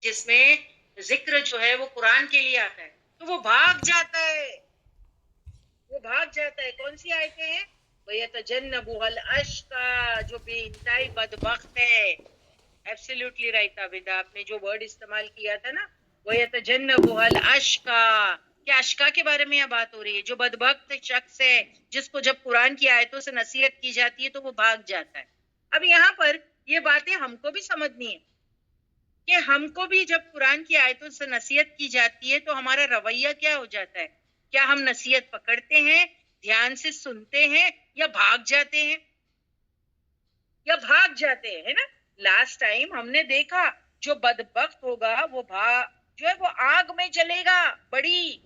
जिसमें जिक्र जो है वो कुरान के लिए आता है, तो वो भाग जाता है, वो भाग जाता है। कौन सी आयतें हैं? वयतजन्नबुहल अश्का, जो बेइंतहाई बदबख्त है। एब्सोल्युटली राइट आबिदा, आपने जो वर्ड इस्तेमाल किया था ना, वयतजन्नबुहल अश्का, क्या अश्का के बारे में यह बात हो रही है? जो बदबख्त शख्स है, जिसको जब कुरान की आयतों से नसीहत की जाती है तो वो भाग जाता है। अब यहाँ पर ये बातें हमको भी समझनी है कि हमको भी जब कुरान की आयतों से नसीहत की जाती है तो हमारा रवैया क्या हो जाता है? क्या हम नसीहत पकड़ते हैं, ध्यान से सुनते हैं, या भाग जाते हैं? या भाग जाते हैं, है ना? लास्ट टाइम हमने देखा, जो बदबख्त होगा वो जो है वो आग में जलेगा, बड़ी,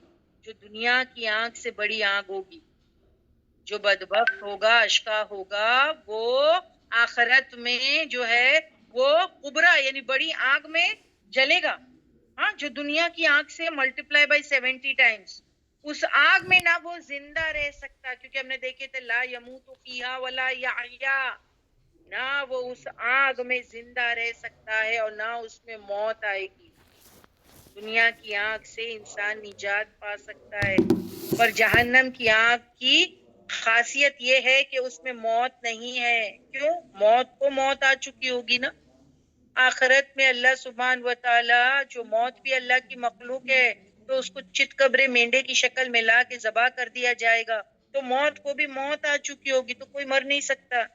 जो दुनिया की आग से बड़ी आग होगी। जो बदबख्त होगा, अश्का होगा, वो आखिरत में जो है वो कुबरा यानी बड़ी आग में जलेगा। हाँ, जो दुनिया की आग से मल्टीप्लाई बाय 70 टाइम्स। उस आग में ना वो जिंदा रह सकता, क्योंकि हमने देखे थे ला यमूतु फीहा वला यहया, ना वो उस आग में जिंदा रह सकता है और ना उसमें मौत आएगी। दुनिया की आग से इंसान निजात पा सकता है, पर जहन्नम की आग की खासियत ये है कि उसमें मौत नहीं है। क्यों? मौत को मौत आ चुकी होगी ना। आखिरत में अल्लाह सुब्हान व तआला, जो मौत भी अल्लाह की मखलूक है, तो उसको चितकबरे मेंढे की शक्ल में ला के ज़बा कर दिया जाएगा, तो मौत को भी मौत आ चुकी होगी, तो कोई मर नहीं सकता।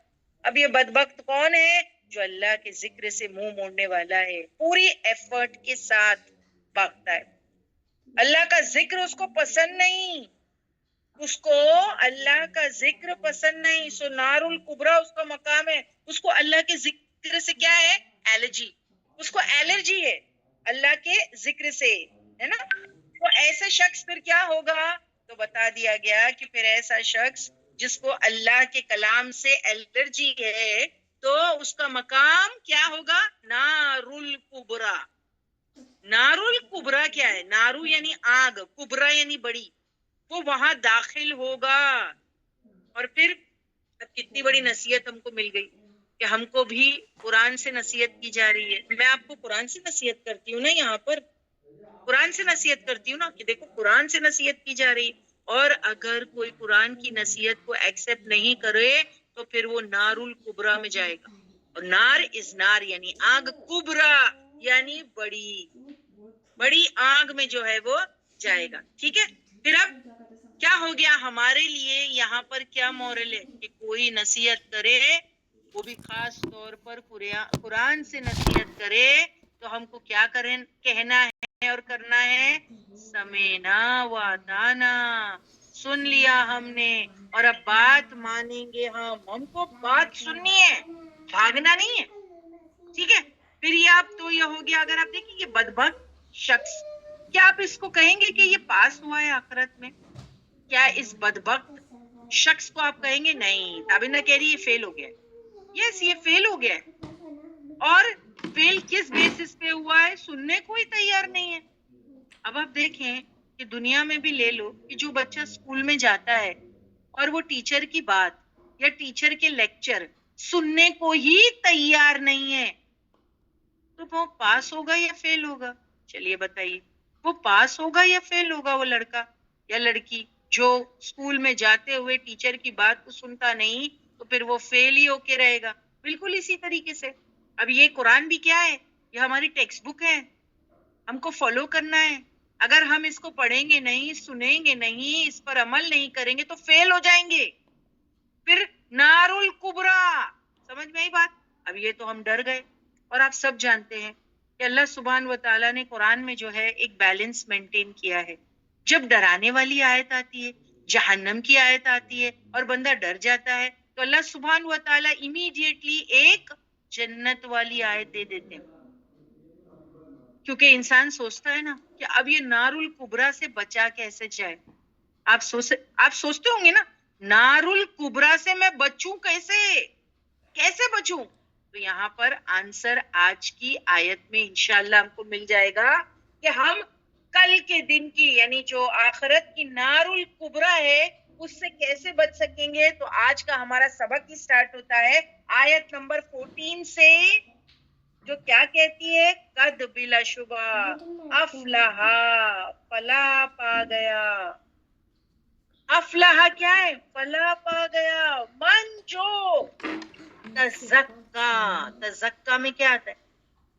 अब ये बदबख्त कौन है? जो अल्लाह के जिक्र से मुंह मोड़ने वाला है, पूरी एफर्ट के साथ भागता है। अल्लाह का जिक्र उसको पसंद नहीं, उसको अल्लाह का जिक्र पसंद नहीं, सो नारुल कुबरा उसका मकाम है। उसको अल्लाह के जिक्र से क्या है? एलर्जी। उसको एलर्जी है अल्लाह के जिक्र से, है ना? तो ऐसे शख्स फिर क्या होगा? तो बता दिया गया कि फिर ऐसा शख्स जिसको अल्लाह के कलाम से एलर्जी है, तो उसका मकाम क्या होगा? नारुल कुबरा। नारुल कुबरा क्या है? नारू यानी आग, कुबरा यानी बड़ी, वो वहां दाखिल होगा। और फिर अब कितनी बड़ी नसीहत हमको मिल गई कि हमको भी कुरान से नसीहत की जा रही है। मैं आपको कुरान से नसीहत करती हूँ ना, यहाँ पर कुरान से नसीहत करती हूँ ना, कि देखो कुरान से नसीहत की जा रही है। और अगर कोई कुरान की नसीहत को एक्सेप्ट नहीं करे तो फिर वो नारुल कुबरा में जाएगा। और नार इज नार यानी आग, कुबरा यानी बड़ी, बड़ी आग में जो है वो जाएगा। ठीक है, फिर अब क्या हो गया हमारे लिए? यहाँ पर क्या मॉरल है कि कोई नसीहत करे, वो भी खास तौर पर कुरान से नसीहत करे, तो हमको क्या करें, कहना है और करना है? समेना व अताना, सुन लिया हमने और अब बात मानेंगे हम। हमको बात सुननी है, भागना नहीं है। ठीक है, फिर ये आप तो ये हो गया। अगर आप देखिए ये बदबख्त शख्स, क्या आप इसको कहेंगे कि ये पास हुआ है आखिरत में? क्या इस बदबख्त शख्स को आप कहेंगे? नहीं, ताबिना कह रही है फेल हो गया है। यस, ये फेल हो गया है। और फेल किस बेसिस पे हुआ है? सुनने को ही तैयार नहीं है। अब आप देखें कि दुनिया में भी ले लो कि जो बच्चा स्कूल में जाता है और वो टीचर की बात या टीचर के लेक्चर सुनने को ही तैयार नहीं है, तो वो पास होगा या फेल होगा? चलिए बताइए, वो पास होगा या फेल होगा? वो लड़का या लड़की जो स्कूल में जाते हुए टीचर की बात को सुनता नहीं, तो फिर वो फेल ही होके रहेगा। बिल्कुल इसी तरीके से अब ये कुरान भी क्या है? ये हमारी टेक्स्ट बुक है, हमको फॉलो करना है। अगर हम इसको पढ़ेंगे नहीं, सुनेंगे नहीं, इस पर अमल नहीं करेंगे तो फेल हो जाएंगे, फिर नारुल कुबरा। समझ में आई बात? अब ये तो हम डर गए। और आप सब जानते हैं कि अल्लाह सुब्हान व तआला ने कुरान में जो है एक बैलेंस मेंटेन किया है। जब डराने वाली आयत आती है, जहन्नम की आयत आती है और बंदा डर जाता है, तो अल्लाह सुब्हान व तआला इमीडिएटली एक जन्नत वाली आयत दे देते हैं। क्योंकि इंसान सोचता है ना कि अब ये नारुल कुबरा से बचा कैसे जाए। आप सोचते होंगे ना, नारुल कुबरा से मैं बचूं कैसे, कैसे बचूं? तो यहाँ पर आंसर आज की आयत में इंशाल्लाह हमको मिल जाएगा कि हम कल के दिन की यानी जो आखिरत की नारुल कुबरा है उससे कैसे बच सकेंगे। तो आज का हमारा सबक ही स्टार्ट होता है आयत नंबर 14 से, जो क्या कहती है, कद बिला शुबा अफलाहा, फला पा गया। अफलाहा क्या है, फला पा गया। मन जो तज़क्का, तज़क्का में क्या आता है,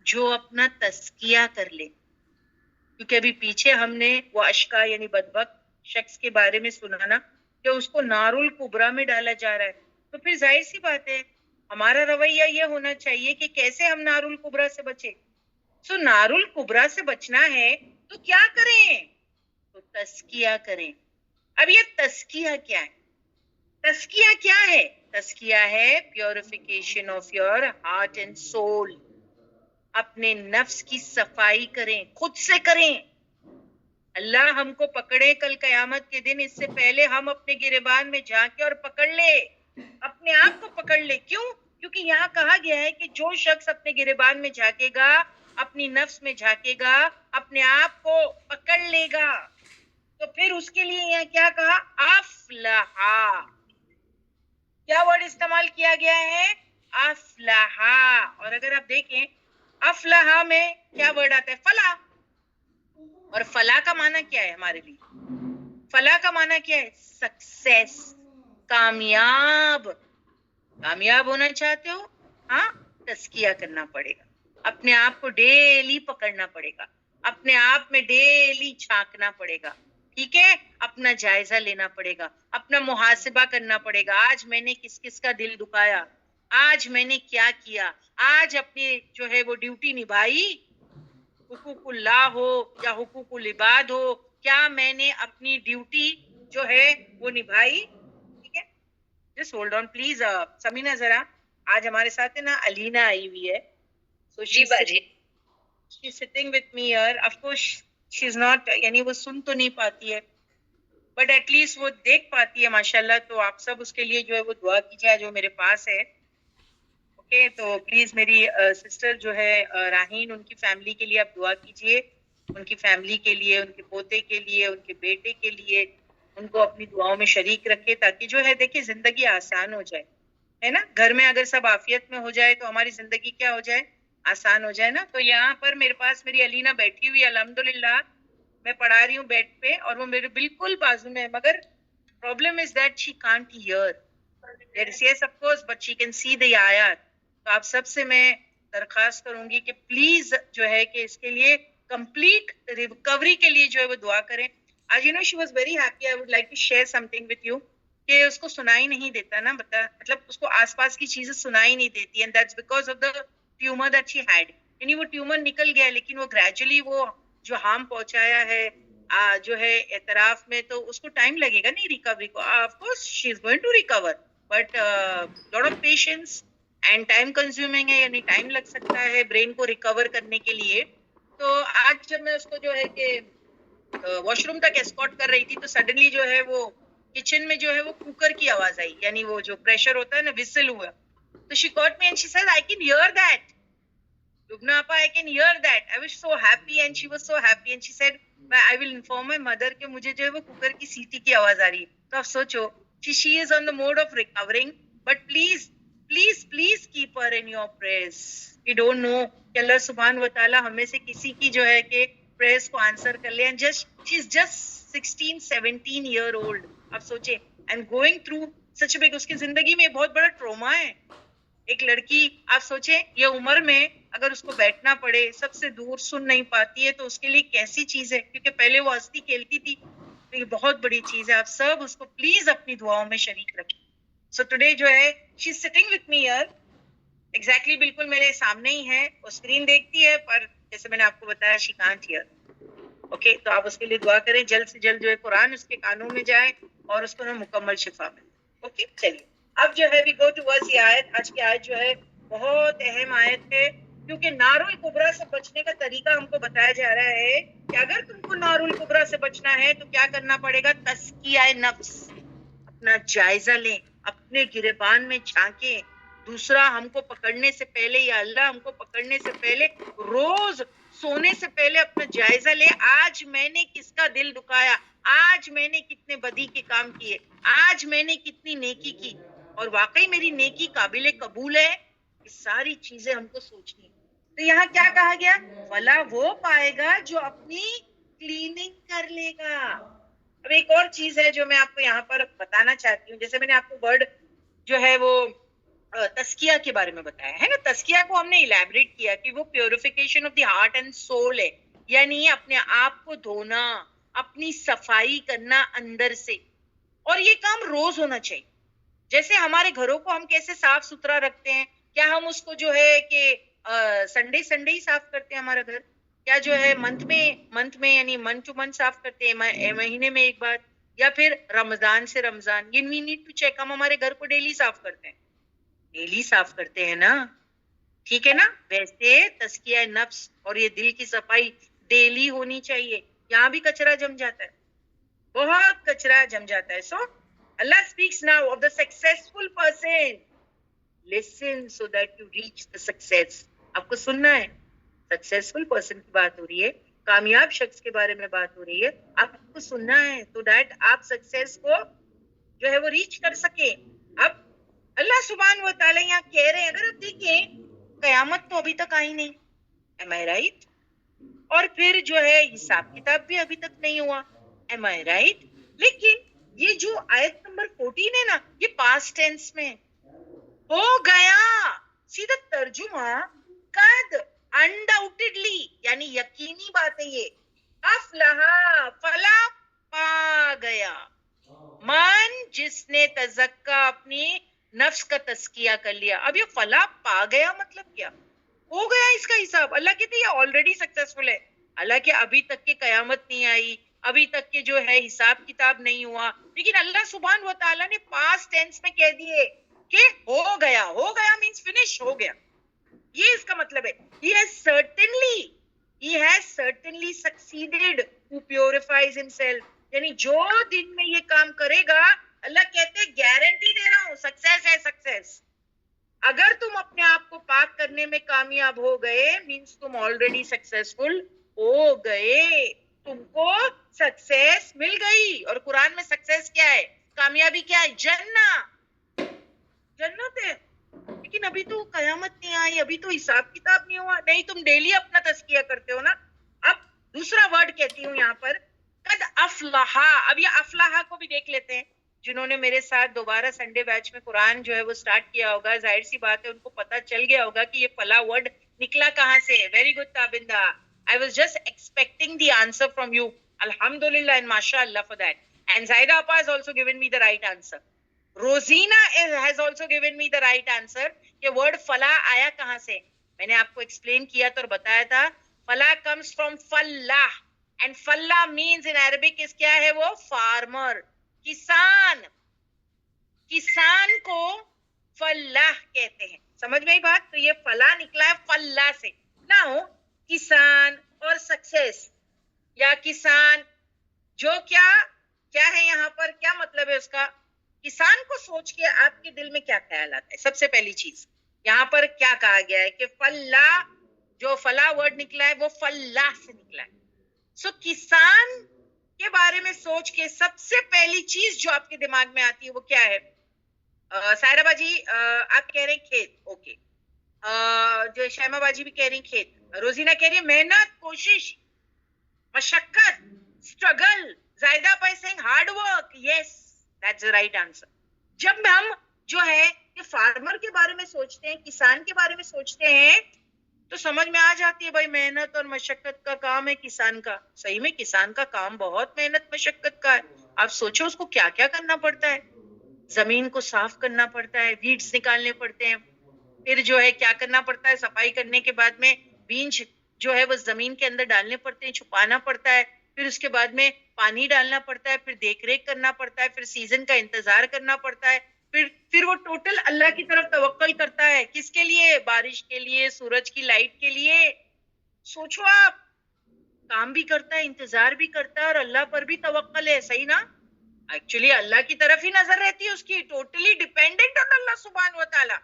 जो अपना तस्किया कर ले। क्योंकि अभी पीछे हमने वो अश्का यानी बदबक शख्स के बारे में सुना ना, कि उसको नारुल कुबरा में डाला जा रहा है। तो फिर जाहिर सी बात है हमारा रवैया ये होना चाहिए कि कैसे हम नारुल कुबरा से बचे। सो नारुल कुबरा से बचना है तो क्या करें, तो तस्किया करें। अब ये तस्किया क्या है, तस्किया क्या है, तस्किया है purification of your heart and soul. अपने नफ्स की सफाई करें, खुद से करें। अल्लाह हमको पकड़े कल कयामत के दिन, इससे पहले हम अपने गिरेबान में झांके और पकड़ ले, अपने आप को पकड़ ले। क्यों, क्योंकि यहाँ कहा गया है कि जो शख्स अपने गिरेबान में झांकेगा, अपनी नफ्स में झांकेगा, अपने आप को पकड़ लेगा, तो फिर उसके लिए यहाँ क्या कहा, अफलहा। क्या वर्ड इस्तेमाल किया गया है, अफलहा। और अगर आप देखें अफलहा में क्या वर्ड आता है, फला। और फला का माना क्या है हमारे लिए, फला का माना क्या है, सक्सेस, कामयाब। कामयाब होना चाहते हो, हाँ, तस्किया करना पड़ेगा, अपने आप को डेली पकड़ना पड़ेगा, अपने आप में डेली झांकना पड़ेगा, ठीक है, अपना जायजा लेना पड़ेगा, अपना मुहासिबा करना पड़ेगा। आज मैंने किस किस का दिल दुखाया, आज मैंने क्या किया, आज अपनी जो है वो ड्यूटी निभाई, हुकूकुल्लाह हो या हुकूकुल इबाद हो, क्या मैंने अपनी ड्यूटी जो है वो निभाई, ठीक है। Just hold on please Samina, जरा आज हमारे साथ है ना अलीना आई हुई है, so she is sitting with me here. Of course she is not, यानी वो सुन तो नहीं पाती है, बट एटलीस्ट वो देख पाती है माशाल्लाह। तो आप सब उसके लिए जो है वो दुआ कीजिए जो मेरे पास है, ओके। तो प्लीज मेरी सिस्टर जो है राहीन, उनकी फैमिली के लिए आप दुआ कीजिए, उनकी फैमिली के लिए, उनके पोते के लिए, उनके बेटे के लिए, उनको अपनी दुआओं में शरीक रखे, ताकि जो है देखिए जिंदगी आसान हो जाए, है ना। घर में अगर सब आफियत में हो जाए तो हमारी जिंदगी क्या हो जाए, आसान हो जाए ना। तो यहाँ पर मेरे पास मेरी अलीना बैठी हुई है, अल्हम्दुलिल्लाह मैं पढ़ा रही हूँ बेड पे, और वो मेरे बिल्कुल बाजू में है, मगर problem is that she can't hear, yes of course but she can see the आयत। तो आप सबसे मैं दरखास्त करूंगी कि प्लीज जो है कि इसके लिए कंप्लीट रिकवरी के लिए जो है वो दुआ करें। आज you know she was very happy, I would like to share something with you, कि उसको सुनाई नहीं देता ना, बता मतलब उसको आसपास की चीजें सुनाई नहीं देती, and that's because of the tumour that she had. यानी वो ट्यूमर निकल गया, लेकिन वो ग्रेजुअली वो जो हार्म पहुंचाया है जो है एतराफ में, तो उसको टाइम लगेगा नहीं रिकवरी को। Of course she is going to recover, but lot of patience and time consuming है, यानी टाइम लग सकता है ब्रेन को रिकवर करने के लिए। तो आज जब मैं उसको जो है कि वॉशरूम तक एस्कॉर्ट कर रही थी, तो सडनली जो है वो किचन में जो है वो कुकर की आवाज आई, यानी वो जो प्रेशर होता है ना, विसल हुआ। तो she caught me and she said I can hear that, Lubna appa, I can hear that. I was so happy and she was so happy and she said, I will inform my mother कि मुझे जो है वो cooker की सीटी की आवाज आ रही है। तो आप सोचो, she is on the mode of recovering, but please keep her in your prayers. We don't know कि अल्लाह सुभान व ताला हमें से किसी की जो है कि प्रेयर्स को आंसर कर ले। And she's just 16-17 year old. आप सोचे, and going through such a big, उसकी जिंदगी में बहुत बड़ा ट्रोमा है। एक लड़की, आप सोचे ये उम्र में अगर उसको बैठना पड़े, सबसे दूर, सुन नहीं पाती है, तो उसके लिए कैसी चीज है, क्योंकि पहले वो हंसती खेलती थी, तो ये बहुत बड़ी चीज है। आप सब उसको प्लीज अपनी दुआओं में शरीक रखें। सो टुडे जो है she is sitting with me here, exactly बिल्कुल मेरे सामने ही है, वो स्क्रीन देखती है, पर जैसे मैंने आपको बताया शी कांट हियर, ओके। तो आप उसके लिए दुआ करें, जल्द से जल्द जो है कुरान उसके कानों में जाए और उसको ना मुकम्मल शिफा मिले, ओके। चलिए अब जो है वी गो टुवर्ड्स ये आयत। आज की आयत जो है बहुत अहम आयत है, क्योंकि नारुल कुबरा से बचने का तरीका हमको बताया जा रहा है कि अगर तुमको नारुल कुबरा से बचना है तो क्या करना पड़ेगा, तस्किया नफ्स, अपना जायजा लें, अपने गिरेबान में झांके। दूसरा, हमको पकड़ने से पहले, या अल्लाह हमको पकड़ने से पहले, रोज सोने से पहले अपना जायजा ले, आज मैंने किसका दिल दुखाया, आज मैंने कितने बदी के काम किए, आज मैंने कितनी नेकी की, और वाकई मेरी नेकी काबिले कबूल है। ये सारी चीजें हमको सोचनी है। तो यहाँ क्या कहा गया? फला वो पाएगा जो अपनी क्लीनिंग कर लेगा। अब एक और चीज है जो मैं आपको यहाँ पर बताना चाहती हूँ। जैसे मैंने आपको वर्ड जो है वो तस्किया के बारे में बताया है ना, तस्किया को हमने इलेबरेट किया कि वो purification of the heart and soul है, यानी अपने आप को धोना, अपनी सफाई करना अंदर से, और ये काम रोज होना चाहिए। जैसे हमारे घरों को हम कैसे साफ सुथरा रखते हैं, क्या हम उसको जो है कि संडे संडे ही साफ करते हैं हमारा घर? क्या जो है मंथ में यानी मंथ टू मंथ साफ करते हैं, महीने में एक बार, या फिर रमजान से रमजान? ये वी नीड टू चेक। हम हमारे घर को डेली साफ करते हैं, डेली साफ करते हैं ना, ठीक है ना? वैसे तस्किया नफ्स और ये दिल की सफाई डेली होनी चाहिए। यहाँ भी कचरा जम जाता है, बहुत कचरा जम जाता है। सो Allah speaks now of the successful person. Listen so that you reach the success. आपको सुनना है। सक्सेसफुल पर्सन की बात हो रही है, कामयाब शख्स के बारे में बात हो रही है। आपको सुनना है तो दैट आप सक्सेस को जो है वो रीच कर सके। अब अल्लाह सुब्हान व तआला यहाँ कह रहे हैं, अगर आप देखें कयामत तो अभी तक आई नहीं, एम आई राइट? और फिर जो है हिसाब किताब भी अभी तक नहीं हुआ, एम आई राइट? लेकिन ये जो आयत नंबर 14 है ना, ये पास्ट टेंस में हो गया। सीधा तर्जुमा कद, अनडाउटेडली, यानी यकीनी बात है ये। अफलहा, फला, पा गया। मन जिसने तज़क्का, अपनी नफ्स का तस्किया कर लिया। अब ये फला पा गया मतलब क्या? हो गया इसका हिसाब। अल्लाह कहते हैं ये ऑलरेडी सक्सेसफुल है। अल्लाह के अभी तक के कयामत नहीं आई, अभी तक के जो है हिसाब किताब नहीं हुआ, लेकिन अल्लाह सुब्हान व तआला ने पास्ट टेंस में कह दिए कि हो गया। हो गया मींस फिनिश, हो गया। ये इसका मतलब है। he has certainly succeeded who purifies himself, यानी जो दिन में ये काम करेगा, अल्लाह कहते हैं गारंटी दे रहा हूं सक्सेस है, सक्सेस। अगर तुम अपने आप को पाक करने में कामयाब हो गए मींस तुम ऑलरेडी सक्सेसफुल हो गए, तुमको सक्सेस मिल गई। और कुरान में सक्सेस क्या है, कामयाबी क्या है? जन्नत है। लेकिन अभी तो कयामत नहीं आई, अभी तो हिसाब किताब नहीं हुआ। नहीं, तुम डेली अपना तस्किया करते हो ना। अब दूसरा वर्ड कहती हूँ यहाँ पर, कद अफलाहा। अब ये अफलाहा को भी देख लेते हैं। जिन्होंने मेरे साथ दोबारा संडे बैच में कुरान जो है वो स्टार्ट किया होगा, जाहिर सी बात है उनको पता चल गया होगा कि ये फला वर्ड निकला कहाँ से। Very good Tabinda, I was just expecting the answer from you. अल्हम्दुलिल्लाह एंड माशाअल्लाह फॉर दैट। एंड जायदा अपा has also given me the right answer. Rozina has also given me the right answer कि वर्ड फला आया कहां से। मैंने आपको एक्सप्लेन किया तो और बताया था, फला comes from Fallah, and Fallah means in Arabic is क्या है वो? फार्मर, किसान। किसान को फल्लाह कहते हैं। समझ में आई बात? तो ये फला निकला है फल्लाह से। नाउ किसान और सक्सेस, या किसान जो क्या है यहाँ पर, क्या मतलब है उसका? किसान को सोच के आपके दिल में क्या ख्याल आता है? सबसे पहली चीज यहाँ पर क्या कहा गया है कि फल्ला, जो फला वर्ड निकला है वो फल्लाह से निकला है। सो किसान के बारे में सोच के सबसे पहली चीज जो आपके दिमाग में आती है वो क्या है? सायरा बाजी आप कह रहे हैं खेत, ओके। जो शैमा बाजी भी कह रही खेत, रोजीना कह रही है मेहनत, कोशिश, मशक्कत, स्ट्रगल, जायदा by saying hard work. Yes, that's the right answer. जब हम जो है ये फार्मर के बारे में सोचते हैं, किसान के बारे में सोचते हैं, तो समझ में आ जाती है भाई मेहनत और मशक्कत का काम है किसान का। सही में किसान का काम बहुत मेहनत मशक्कत का है। आप सोचो उसको क्या क्या करना पड़ता है। जमीन को साफ करना पड़ता है, वीड्स निकालने पड़ते हैं, फिर जो है क्या करना पड़ता है, सफाई करने के बाद में बीज जो है वो जमीन के अंदर डालने पड़ते हैं, छुपाना पड़ता है, फिर उसके बाद में पानी डालना पड़ता है, फिर देखरेख करना पड़ता है, फिर सीजन का इंतजार करना पड़ता है, फिर वो टोटल अल्लाह की तरफ तवक्कल करता है। किसके लिए? बारिश के लिए, सूरज की लाइट के लिए। सोचो आप, काम भी करता है, इंतजार भी करता है, और अल्लाह पर भी तवक्कल है। सही ना? एक्चुअली अल्लाह की तरफ ही नजर रहती है उसकी, टोटली डिपेंडेंट ऑन अल्लाह सुब्हान व तआला।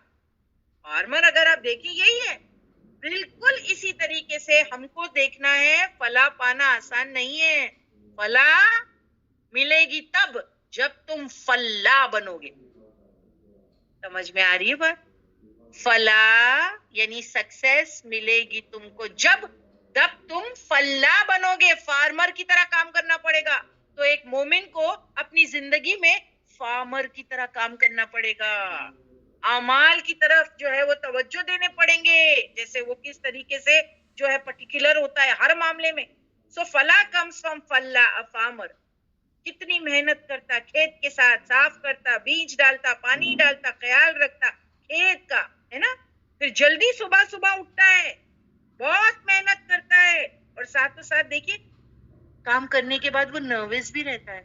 फार्मर अगर आप देखिए यही है। बिल्कुल इसी तरीके से हमको देखना है, फला पाना आसान नहीं है। फला मिलेगी तब जब तुम फल्ला बनोगे। समझ में आ रही है बात? फला यानी सक्सेस मिलेगी तुमको जब तुम फल्ला बनोगे, फार्मर की तरह काम करना पड़ेगा। तो एक मोमिन को अपनी जिंदगी में फार्मर की तरह काम करना पड़ेगा, अमाल की तरफ जो है वो तवज्जो देने पड़ेंगे, जैसे वो किस तरीके से जो है पर्टिकुलर होता है हर मामले में। सो फला कम्स फ्रॉम फल्ला, अ फार्मर। कितनी मेहनत करता, खेत के साथ साफ करता, बीज डालता, पानी डालता, ख्याल रखता खेत का, है ना। फिर जल्दी सुबह सुबह उठता है, बहुत मेहनत करता है, और साथों साथ देखिए काम करने के बाद वो नर्वस भी रहता है।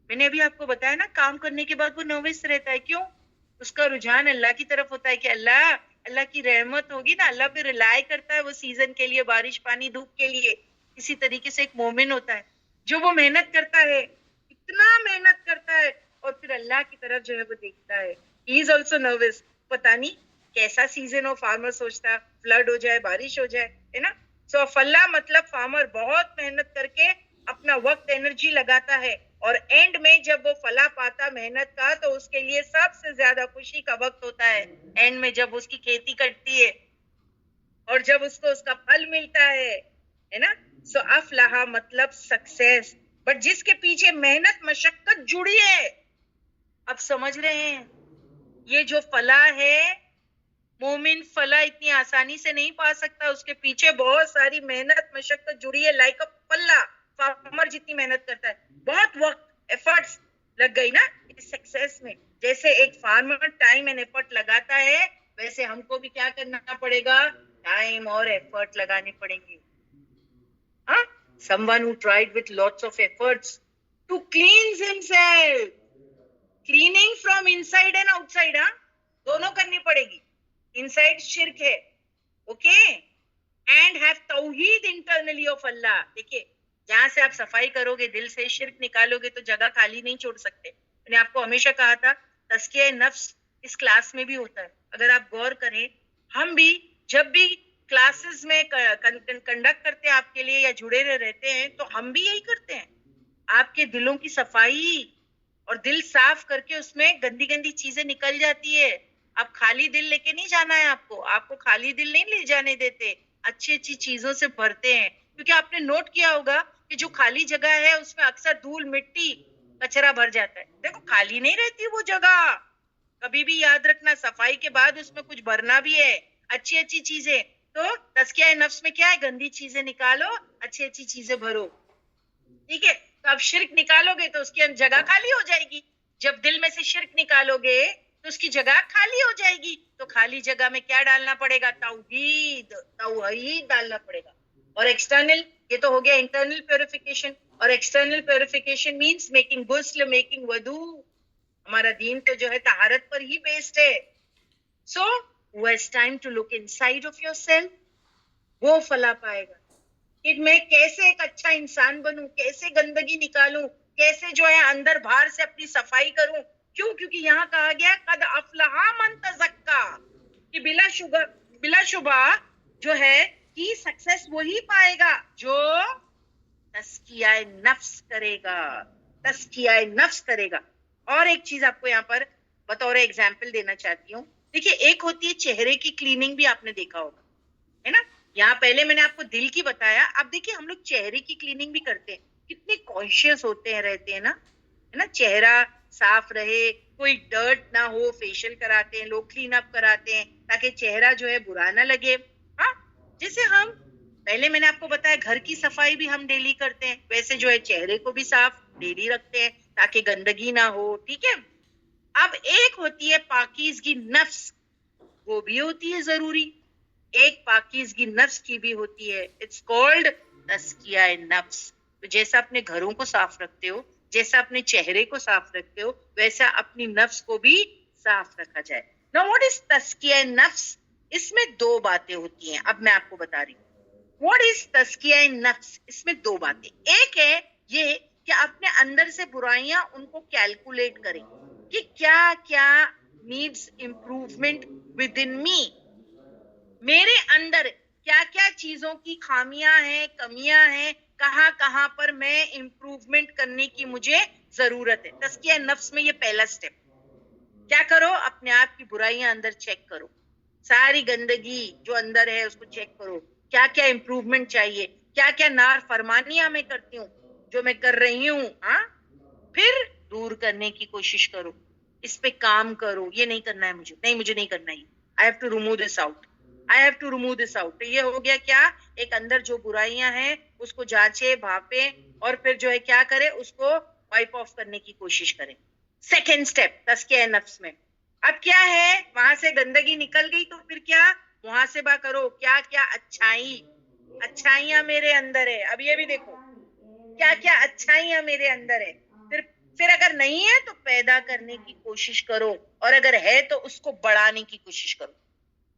मैंने अभी आपको बताया ना, काम करने के बाद वो नर्वस रहता है, क्यों? उसका रुझान अल्लाह की तरफ होता है कि अल्लाह, अल्लाह की रहमत होगी ना, अल्लाह पे रिलाय करता है वो सीजन के लिए, बारिश पानी धूप के लिए। इसी तरीके से एक मोमिन होता है जो वो मेहनत करता है, इतना मेहनत करता है, और फिर अल्लाह की तरफ जो है वो देखता है। ही इज ऑल्सो नर्वस, पता नहीं कैसा सीजन हो, फार्मर सोचता फ्लड हो जाए, बारिश हो जाए, है ना। सो फल्ला मतलब फार्मर बहुत मेहनत करके अपना वक्त एनर्जी लगाता है, और एंड में जब वो फला पाता मेहनत का, तो उसके लिए सबसे ज्यादा खुशी का वक्त होता है एंड में, जब उसकी खेती कटती है और जब उसको उसका फल मिलता है ना। सो अफलाहा मतलब सक्सेस, बट जिसके पीछे मेहनत मशक्कत जुड़ी है। अब समझ रहे हैं, ये जो फला है, मोमिन फला इतनी आसानी से नहीं पा सकता, उसके पीछे बहुत सारी मेहनत मशक्कत जुड़ी है। लाइक अ फल्ला, फार्मर जितनी मेहनत करता है, बहुत वक्त एफर्ट्स लग गई ना इस सक्सेस में। जैसे एक फार्मर टाइम एंड एफर्ट लगाता है, वैसे हमको भी क्या करना पड़ेगा, टाइम और एफर्ट लगाने पड़ेंगे। हाँ, someone who tried with lots of efforts to cleanse himself, cleansing from inside and outside, हाँ दोनों करनी पड़ेगी। इनसाइड शिर्क है, ओके, एंड हैव तौहीद इंटरनली ऑफ अल्लाह। देखिए, जहां से आप सफाई करोगे, दिल से शिर्क निकालोगे, तो जगह खाली नहीं छोड़ सकते। मैंने आपको हमेशा कहा था, तज़किया नफ्स इस क्लास में भी होता है। अगर आप गौर करें, हम भी जब भी क्लासेस में कंडक्ट करते हैं आपके लिए या जुड़े रहते हैं, तो हम भी यही करते हैं। आपके दिलों की सफाई, और दिल साफ करके उसमें गंदी गंदी चीजें निकल जाती है। अब खाली दिल लेके नहीं जाना है आपको, आपको खाली दिल नहीं ले जाने देते, अच्छी अच्छी चीजों से भरते हैं। क्योंकि आपने नोट किया होगा कि जो खाली जगह है उसमें अक्सर धूल मिट्टी कचरा भर जाता है। देखो, खाली नहीं रहती वो जगह, कभी भी याद रखना, सफाई के बाद उसमें कुछ भरना भी है, अच्छी अच्छी चीजें। तो तज़किया नफ्स में क्या है, गंदी चीजें निकालो, अच्छी अच्छी चीजें भरो, ठीक है। तो अब शिर्क निकालोगे तो उसकी जगह खाली हो जाएगी। जब दिल में से शिर्क निकालोगे तो उसकी जगह खाली हो जाएगी। तो खाली जगह में क्या डालना पड़ेगा, तौहीद, तौहीद डालना पड़ेगा। और एक्सटर्नल, ये तो हो गया इंटरनल प्योरिफिकेशन, और एक्सटर्नल प्योरिफिकेशन मींस मेकिंग गुस्ल, मेकिंग वदू। हमारा दीन तो जो है तहारत पर ही बेस्ड है। सो वो it's time to look inside of yourself, वो फला पाएगा कि मैं कैसे एक अच्छा इंसान बनूं, कैसे गंदगी निकालूं, कैसे जो है अंदर बाहर से अपनी सफाई करूं। क्यों? क्योंकि यहाँ कहा गया कद अफलहा मन तज़क्का, कि बिला शुबा जो है कि सक्सेस वही पाएगा जो तस्किया नफ्स करेगा, तस्किया नफ्स करेगा। और एक चीज आपको यहाँ पर बतौर एग्जाम्पल देना चाहती हूँ। देखिए, एक होती है चेहरे की क्लीनिंग, भी आपने देखा होगा, है ना। यहाँ पहले मैंने आपको दिल की बताया, अब देखिए हम लोग चेहरे की क्लीनिंग भी करते हैं, कितने कॉन्शियस होते हैं, रहते हैं ना, है ना। चेहरा साफ रहे, कोई डर्ट ना हो, फेशियल कराते हैं लोग, क्लीन अप कराते हैं ताकि चेहरा जो है बुरा ना लगे। हाँ, जैसे हम पहले मैंने आपको बताया घर की सफाई भी हम डेली करते हैं, वैसे जो है चेहरे को भी साफ डेली रखते हैं ताकि गंदगी ना हो, ठीक है। अब एक होती है पाकीज़गी नफ्स, वो भी होती है जरूरी। एक पाकीज़गी नफ्स की भी होती है, इट्स कॉल्ड तज़किया नफ्स। तो जैसा अपने घरों को साफ रखते हो, जैसा अपने चेहरे को साफ रखते हो, वैसा अपनी नफ्स को भी साफ रखा जाए। नाउ व्हाट इज तज़किया नफ्स? इसमें दो बातें होती हैं, अब मैं आपको बता रही हूँ। व्हाट इज तज़किया नफ्स? इसमें दो बातें, एक है ये कि अपने अंदर से बुराइयां उनको कैलकुलेट करें कि क्या क्या नीड्स इंप्रूवमेंट विद इन मी, मेरे अंदर क्या क्या चीजों की खामियां हैं, कमियां हैं, कहाँ कहाँ पर मैं इंप्रूवमेंट करने की मुझे जरूरत है। तज़किया नफ्स में ये पहला स्टेप। क्या करो, अपने आप की बुराइयां अंदर चेक करो, सारी गंदगी जो अंदर है उसको चेक करो, क्या क्या इंप्रूवमेंट चाहिए, क्या क्या नाफरमानियां मैं करती हूँ, जो मैं कर रही हूँ, हाँ, फिर दूर करने की कोशिश करो, इस पे काम करो। ये नहीं करना है मुझे, नहीं मुझे नहीं करना है, I have to remove this out, I have to remove this out. तो ये हो गया क्या, एक अंदर जो बुराइयां हैं उसको जांचे भापे और फिर जो है क्या करे, उसको वाइप ऑफ करने की कोशिश करें। सेकेंड स्टेप तज़किया नफ्स में, अब क्या है, वहां से गंदगी निकल गई तो फिर क्या, मुहासिबा करो, क्या क्या अच्छाइयां मेरे अंदर है, अब ये भी देखो क्या क्या अच्छाइयां मेरे अंदर है। फिर अगर नहीं है तो पैदा करने की कोशिश करो, और अगर है तो उसको बढ़ाने की कोशिश करो।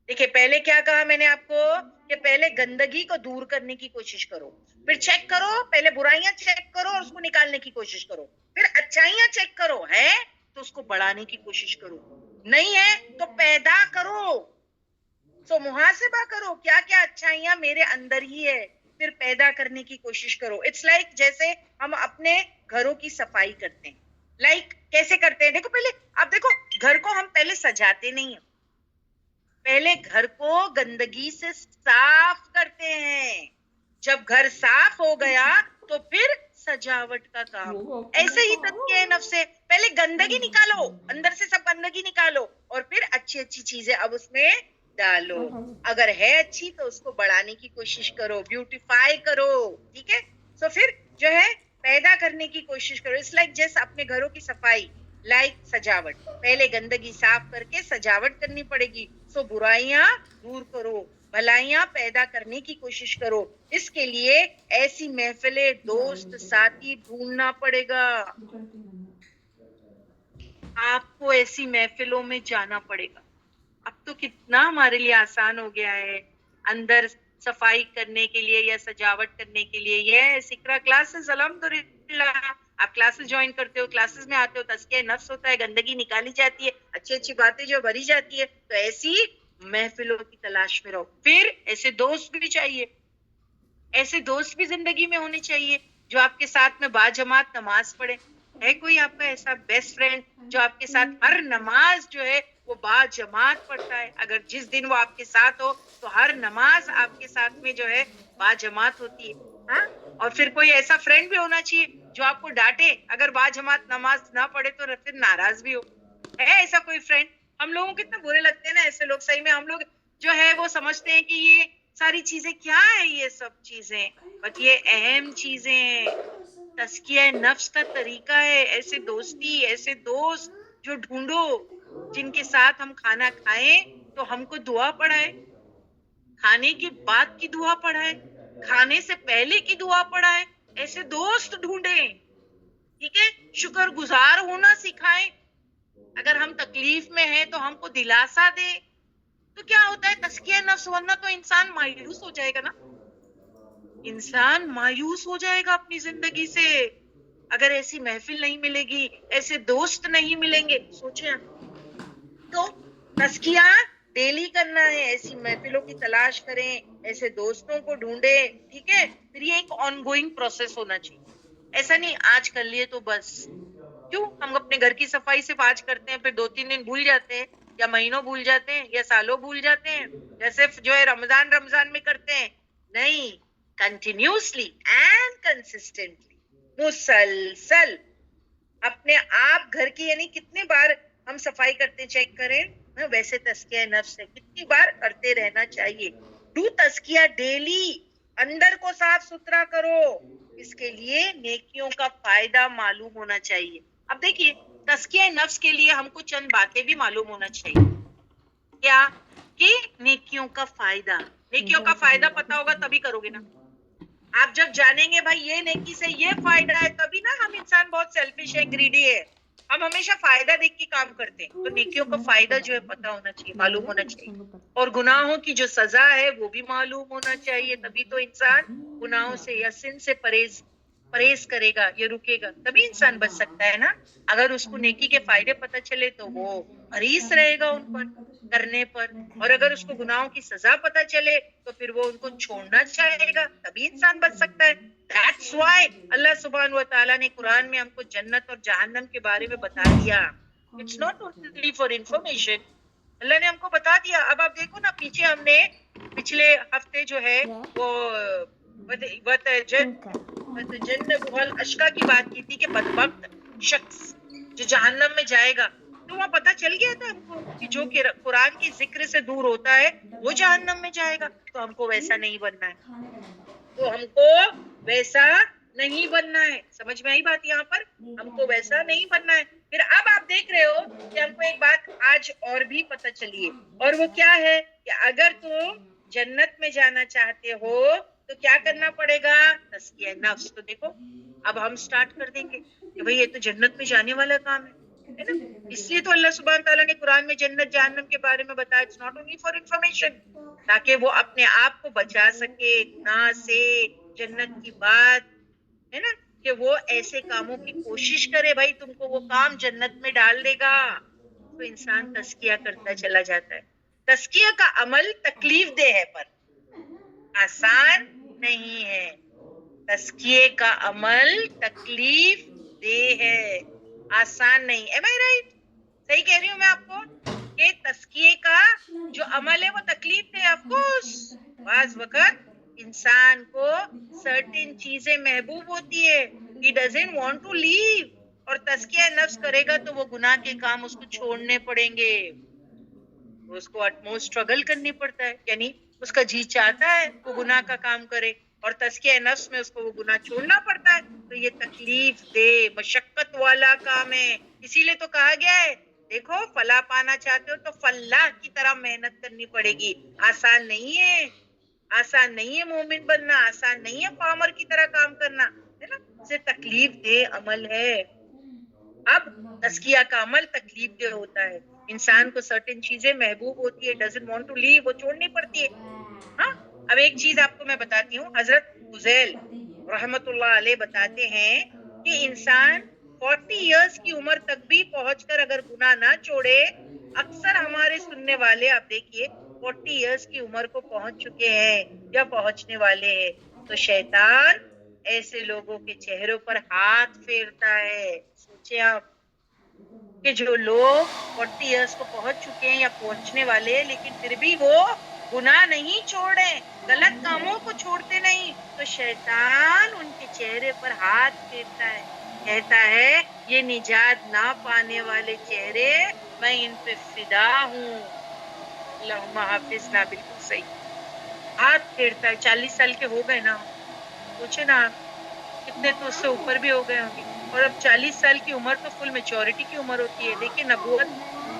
देखिए पहले क्या कहा मैंने आपको, कि पहले गंदगी को दूर करने की कोशिश करो, फिर चेक करो, पहले बुराइयां चेक करो और उसको निकालने की कोशिश करो, फिर अच्छाइयां चेक करो, है तो उसको बढ़ाने की कोशिश करो, नहीं है तो पैदा करो। सो मुहासिबा करो, क्या क्या अच्छाइयां मेरे अंदर ही है, फिर पैदा करने की कोशिश करो। इट्स लाइक जैसे हम अपने घरों की सफाई करते हैं, कैसे करते हैं, देखो पहले, अब देखो घर को हम पहले सजाते नहीं है, पहले घर को गंदगी से साफ करते हैं, जब घर साफ हो गया तो फिर सजावट का काम। ऐसे ही तज़किया नफ्स से पहले गंदगी निकालो, अंदर से सब गंदगी निकालो और फिर अच्छी अच्छी चीजें अब उसमें डालो, अगर है अच्छी तो उसको बढ़ाने की कोशिश करो, ब्यूटीफाई करो, ठीक है। तो फिर जो है पैदा करने की कोशिश करो। इट्स लाइक जैसे अपने घरों की सफाई, सजावट, पहले गंदगी साफ करके सजावट करनी पड़ेगी। सो बुराइयां दूर करो, भलाइयां पैदा करने की कोशिश करो। इसके लिए ऐसी महफिले, दोस्त साथी ढूंढना पड़ेगा, आपको ऐसी महफिलों में जाना पड़ेगा। अब तो कितना हमारे लिए आसान हो गया है, अंदर सफाई करने के लिए या सजावट करने के लिए ये सिकरा क्लासेस, अल्हम्दुलिल्लाह आप क्लासेस ज्वाइन करते हो, क्लासेस में आते हो, तज़किया नफ्स होता है, गंदगी निकाली जाती है, अच्छी अच्छी बातें जो भरी जाती है। तो ऐसी महफिलों की तलाश में रहो। फिर ऐसे दोस्त भी चाहिए, ऐसे दोस्त भी जिंदगी में होने चाहिए जो आपके साथ में बाजमात नमाज पढ़े। है कोई आपका ऐसा बेस्ट फ्रेंड जो आपके साथ हर नमाज जो है वो बाजमात पढ़ता है? अगर जिस दिन वो आपके साथ हो तो हर नमाज आपके साथ में जो है बाजमात होती है, हाँ? और फिर कोई ऐसा फ्रेंड भी होना चाहिए जो आपको डांटे अगर बाजमात नमाज ना पढ़े तो फिर नाराज भी हो। है ऐसा कोई फ्रेंड? हम लोगों को कितने बुरे लगते हैं ना ऐसे लोग, सही में हम लोग जो है वो समझते हैं कि ये सारी चीजें क्या है, ये सब चीजें, बट ये अहम चीजें हैं। तज़किया नफ्स का तरीका है ऐसे दोस्ती, ऐसे दोस्त जो ढूंढो जिनके साथ हम खाना खाएं तो हमको दुआ पढ़ाए, खाने के बाद की दुआ पढ़ाए, खाने से पहले की दुआ पढ़ाए, ऐसे दोस्त ढूंढे, ठीक है। शुक्रगुजार होना सिखाएं, अगर हम तकलीफ में हैं तो हमको दिलासा दे। तो क्या होता है तज़किया नफ्स, वरना तो इंसान मायूस हो जाएगा ना, इंसान मायूस हो जाएगा अपनी जिंदगी से अगर ऐसी महफिल नहीं मिलेगी, ऐसे दोस्त नहीं मिलेंगे। सोचे आप, तो तज़किया डेली करना है, ऐसी महफिलों की तलाश करें, ऐसे दोस्तों को ढूंढे, ठीक है। फिर ये एक ऑनगोइंग प्रोसेस होना चाहिए, ऐसा नहीं आज कर लिए तो बस। क्यों हम अपने घर की सफाई सिर्फ आज करते हैं, फिर 2-3 दिन भूल जाते हैं, या महीनों भूल जाते हैं, या सालों भूल जाते हैं, या सिर्फ जो है रमजान में करते हैं? नहीं, कंटिन्यूसली एंड कंसिस्टेंटली, मुसलसल अपने आप घर की, यानी कितने बार हम सफाई करते चेक करें, वैसे तज़किया नफ्स है, कितनी बार करते रहना चाहिए। डू तज़किया डेली, अंदर को साफ सुथरा करो, इसके लिए नेकियों का फायदा मालूम होना चाहिए। अब देखिए तज़किया नफ्स के लिए हमको चंद बातें भी मालूम होना चाहिए, क्या कि नेकियों का फायदा, नेकियों का फायदा पता होगा तभी करोगे ना। आप जब जानेंगे भाई ये नेकी से ये फायदा है, तभी ना। हम इंसान बहुत सेल्फिश है, ग्रीडी है, हम हमेशा फायदा देख के काम करते हैं। तो नेकियों का फायदा जो है पता होना चाहिए, मालूम होना चाहिए, और गुनाहों की जो सजा है वो भी मालूम होना चाहिए, तभी तो इंसान गुनाहों से या सिन से परहेज करेगा, ये रुकेगा, तभी इंसान बच सकता है ना। अगर उसको नेकी के फायदे पता चले तो वो हरीस रहेगा उन पर करने पर, और अगर उसको गुनाहों की सजा पता चले तो फिर वो उनको छोड़ना चाहेगा, तभी इंसान बच सकता है। That's why अल्लाह सुब्हान व तआला ने कुरान में हमको जन्नत और जहन्नम के बारे में बता दिया। It's not only for information. अल्लाह ने हमको बता दिया। अब आप देखो ना, पीछे हमने पिछले हफ्ते जो है वो वतजन्नबुहल अश्का की बात की थी कि बदबख्त शख्स जो जहन्नम में जाएगा, तो वहां पता चल गया था हमको कि जो कुरान की जिक्र से दूर होता है वो जहन्नम में जाएगा। तो हमको वैसा नहीं बनना है, तो हमको वैसा नहीं बनना है। समझ में आई बात? यहाँ पर हमको वैसा नहीं बनना है। फिर अब आप देख रहे हो कि हमको एक बात आज और भी पता चली है, और वो क्या है कि अगर तुम जन्नत में जाना चाहते हो तो क्या करना पड़ेगा? तज़किया नफ्स। तो देखो, अब हम स्टार्ट कर देंगे कि भाई ये तो जन्नत में जाने वाला काम है ना। इसलिए तो अल्लाह सुब्हान तआला ने कुरान में जन्नत जहन्नम के बारे में बताया। It's not only for information, ताकि वो अपने आप को बचा सके गुनाह से। जन्नत की बात है ना, कि वो ऐसे कामों की कोशिश करे, भाई तुमको वो काम जन्नत में डाल देगा। तो इंसान तस्किया करता चला जाता है। तस्किया का अमल तकलीफ दे है, पर आसान नहीं है। तस्किए का अमल तकलीफ दे है, आसान नहीं। एम आई राइट? सही कह रही हूँ मैं आपको कि तस्किए का जो अमल है वो तकलीफ दे। ऑफ कोर्स बाज वक्त इंसान को सर्टेन चीजें महबूब होती है, he doesn't want to leave, और तस्किया नफ्स करेगा तो वो गुनाह के काम उसको छोड़ने पड़ेंगे, तो उसको अटमोस्ट स्ट्रगल करनी पड़ता है। यानी उसका जी चाहता है वो गुनाह का काम करे, और तस्किया नफ्स में उसको वो गुनाह छोड़ना पड़ता है। तो ये तकलीफ दे मशक्कत वाला काम है। इसीलिए तो कहा गया है, देखो फला पाना चाहते हो तो फल्लाह की तरह मेहनत करनी पड़ेगी। आसान नहीं है, आसान नहीं है मोमिन बनना, आसान नहीं है फार्मर की तरह काम करना, है ना। सिर्फ तकलीफ दे अमल है। अब तस्किया का अमल तकलीफ दे होता है। इंसान को सर्टेन चीजें महबूब होती है, डजंट वांट टू लीव, वो छोड़नी पड़ती है। हाँ, अब एक चीज आपको मैं बताती हूँ। हजरत फुजैल रहमतुल्लाह अलैह बताते हैं कि इंसान 40 इयर्स की उम्र तक भी पहुंचकर अगर गुनाह ना छोड़े, अक्सर हमारे सुनने वाले आप देखिए 40 इयर्स की उम्र को पहुंच चुके हैं या पहुंचने वाले हैं, तो शैतान ऐसे लोगों के चेहरों पर हाथ फेरता है। सोचे आप कि जो लोग 40 इयर्स को पहुंच चुके हैं या पहुंचने वाले हैं, लेकिन फिर भी वो गुनाह नहीं छोड़े, गलत कामों को छोड़ते नहीं, तो शैतान उनके चेहरे पर हाथ फेरता है, कहता है ये निजात ना पाने वाले चेहरे, मैं इन पे फिदा हूँ। अल्लाहुम्मा हाफिज ना, बिल्कुल सही। हाथ फेरता है। 40 साल के हो गए ना, सोचे ना आप, कितने तो उससे ऊपर भी हो गए होंगे। और अब 40 साल की उम्र तो फुल मेच्योरिटी की उम्र होती है। देखिए नबूवत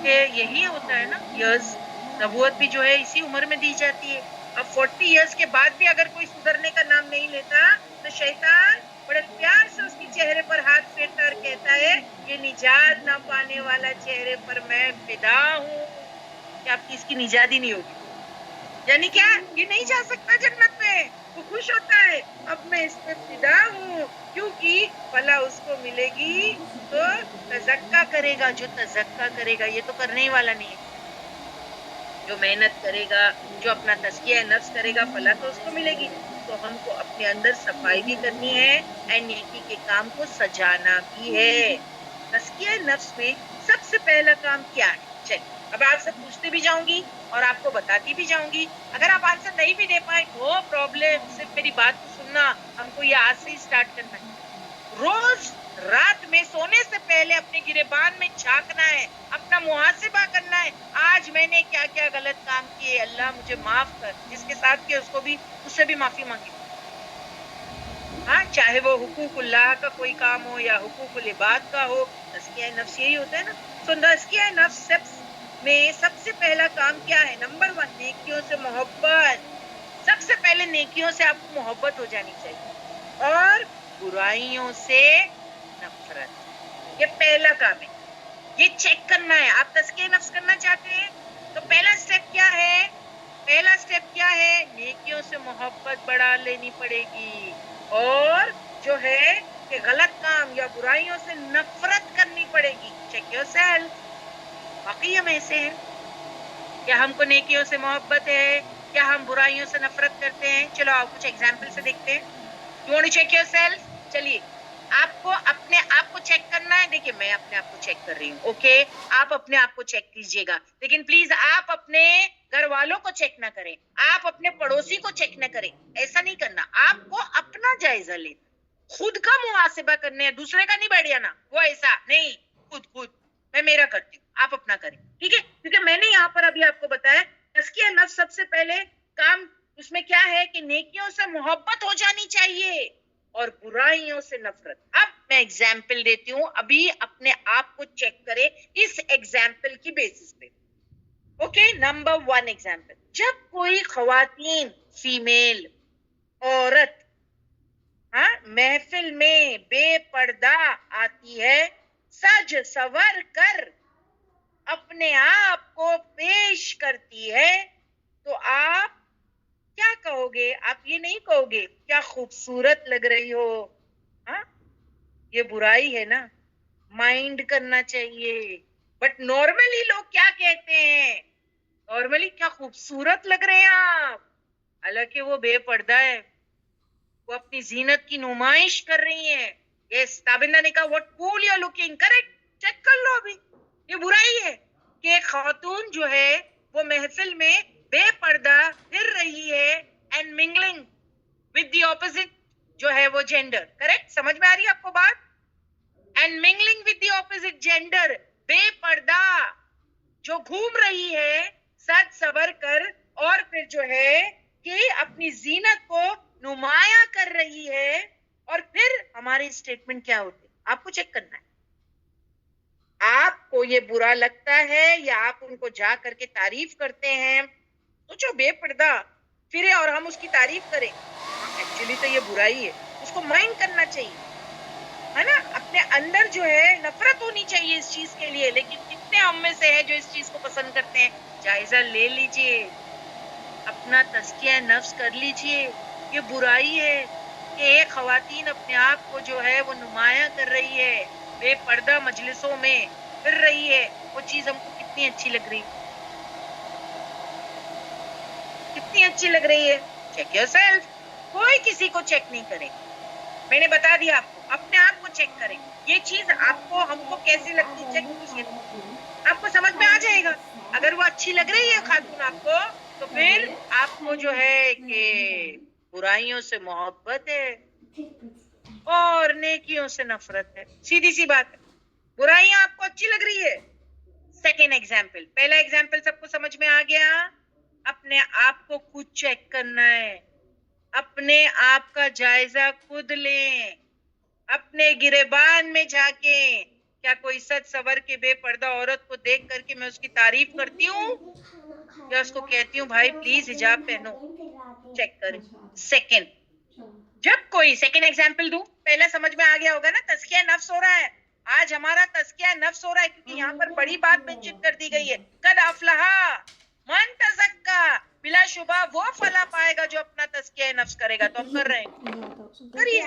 के यही होता है ना इयर्स, नबूवत भी जो है इसी उम्र में दी जाती है। अब 40 इयर्स के बाद भी अगर कोई सुधरने का नाम नहीं लेता, तो शैतान बड़े प्यार से उसके चेहरे पर हाथ फेरता और कहता है ये निजात ना पाने वाला चेहरे पर मैं फिदा हूँ, कि आपकी इसकी निजात ही नहीं होगी। यानी क्या, ये नहीं जा सकता जन्नत में। वो खुश होता है, अब मैं इस पे फिदा हूँ, क्योंकि भला उसको मिलेगी तो तज़क्का करेगा। जो तज़क्का करेगा, ये तो करने ही वाला नहीं है। जो मेहनत करेगा, जो अपना तज़किया नफ्स करेगा, फला तो उसको मिलेगी। तो हमको अपने अंदर सफाई भी करनी है एंड नेकी के काम को सजाना भी है। तज़किया नफ्स में सबसे पहला काम क्या है? चलिए अब आपसे पूछते भी जाऊंगी और आपको बताती भी जाऊंगी। अगर आप आंसर नहीं भी दे पाए, नो प्रॉब्लम, सिर्फ मेरी बात को सुनना। हमको ये आज से ही स्टार्ट करना है। रोज रात में सोने से पहले अपने गिरेबान में झांकना है, अपना मुहासिबा करना है। आज मैंने क्या क्या गलत काम किए, अल्लाह मुझे माफ कर। जिसके साथ किए उसको भी, उससे भी माफी मांगी। हाँ, चाहे वो हुकूकुल्लाह का कोई काम हो या हुकूकुल इबाद का हो, तज़किया नफ्स यही होता है ना। तो तज़किया नफ्स में सबसे पहला काम क्या है? नंबर 1, नेकियों से मोहब्बत। सबसे पहले नेकियों से आपको मोहब्बत हो जानी चाहिए और बुराइयों से नफरत। ये पहला काम है, ये चेक करना है। आप तज़किया नफ्स करना चाहते हैं तो पहला स्टेप क्या है? पहला स्टेप क्या है? नेकियों से मोहब्बत बढ़ा लेनी पड़ेगी, और जो है कि गलत काम या बुराइयों से नफरत करनी पड़ेगी। चेक योरसेल्फ, वाकई हम ऐसे हैं? क्या हमको नेकियों से मोहब्बत है? क्या हम बुराइयों से नफरत करते हैं? चलो आप कुछ एग्जाम्पल से देखते हैं। You want to check yourself? चलिए आपको अपने आप को चेक करना है। देखिए मैं अपने आप को चेक कर रही हूँ, ओके, आप अपने आप को चेक कीजिएगा, लेकिन प्लीज आप अपने घर वालों को चेक ना करें, आप अपने पड़ोसी को चेक ना करें, ऐसा नहीं करना। आपको अपना जायजा लेना, खुद का मुहासिबा करने हैं, दूसरे का नहीं बैठ जाना, वो ऐसा नहीं, खुद खुद मैं मेरा करती हूँ, आप अपना करें, ठीक है। क्योंकि मैंने यहाँ पर अभी आपको बताया तज़किया नफ्स सबसे पहले काम उसमें क्या है कि नेकियों से मोहब्बत हो जानी चाहिए और बुराइयों से नफरत। अब मैं एग्जाम्पल देती हूँ, अभी अपने आप को चेक करें इस एग्जाम्पल की बेसिस पे। ओके, नंबर 1 एग्जाम्पल, जब कोई खवातीन, फीमेल, औरत, हाँ, महफिल में बेपर्दा आती है, सज सवर कर अपने आप को पेश करती है, तो आप क्या कहोगे? आप ये नहीं कहोगे क्या खूबसूरत लग रही हो, हाँ, ये बुराई है ना, माइंड करना चाहिए। बट नॉर्मली लोग क्या कहते हैं? नॉर्मली क्या खूबसूरत लग रहे हैं आप, हालांकि वो बेपर्दा है, वो अपनी जीनत की नुमाइश कर रही है। यस, ताबिंदा ने कहा what cool you are looking, correct, check कर लो अभी। ये बुराई है कि एक खातून जो है वो महफिल में बेपर्दा फिर रही है and mingling with the opposite जो है वो जेंडर, करेक्ट, समझ में आ रही है आपको बात? And mingling with the opposite gender, बेपर्दा जो घूम रही है सज सवर कर, और फिर जो है कि अपनी जीनत को नुमाया कर रही है, और फिर हमारे स्टेटमेंट क्या होते हैं आपको चेक करना है। आपको ये बुरा लगता है या आप उनको जा करके तारीफ करते हैं? सोचो, बेपर्दा फिरे और हम उसकी तारीफ करें, एक्चुअली तो ये बुराई है, उसको माइंड करना चाहिए, है ना। अपने अंदर जो है नफरत होनी चाहिए इस चीज के लिए, लेकिन कितने हम में से है जो इस चीज को पसंद करते हैं? जायजा ले लीजिए, अपना तज़किया नफ्स कर लीजिए। ये बुराई है कि एक खवातीन अपने आप को जो है वो नुमाया कर रही है, बेपर्दा मजलिसों में फिर रही है, वो चीज हमको कितनी अच्छी लग रही है, कितनी अच्छी लग रही है। चेक योरसेल्फ, कोई किसी को चेक नहीं करेगा, मैंने बता दिया आपको, अपने आप को चेक करें, ये चीज आपको हमको कैसी लगती, चेक कीजिए, आपको समझ में आ जाएगा। अगर वो अच्छी लग रही है खातून आपको, तो फिर आपको जो है कि बुराइयों से मोहब्बत है और नेकियों से नफरत है, सीधी सी बात है। बुराइयां आपको अच्छी लग रही है। सेकेंड एग्जाम्पल, पहला एग्जाम्पल सबको समझ में आ गया? अपने आप को खुद चेक करना है, अपने आप का जायजा खुद लें, अपने गिरेबान में जाके, क्या कोई सच सवर के बेपर्दा औरत को देख करके मैं उसकी तारीफ करती हूँ या उसको कहती हूँ भाई प्लीज हिजाब पहनो? चेक करें। सेकंड, जब कोई, सेकंड एग्जाम्पल दूं, पहला समझ में आ गया होगा ना, तज़किया नफ्स हो रहा है आज हमारा, तज़किया नफ्स हो रहा है क्योंकि यहाँ पर बड़ी बात मेंशन कर दी गई है, कद अफलहा मन तज़क्का, बिलाशुबा वो फला पाएगा जो अपना तज़किया नफ्स करेगा। तो हम कर रहे हैं, करिए,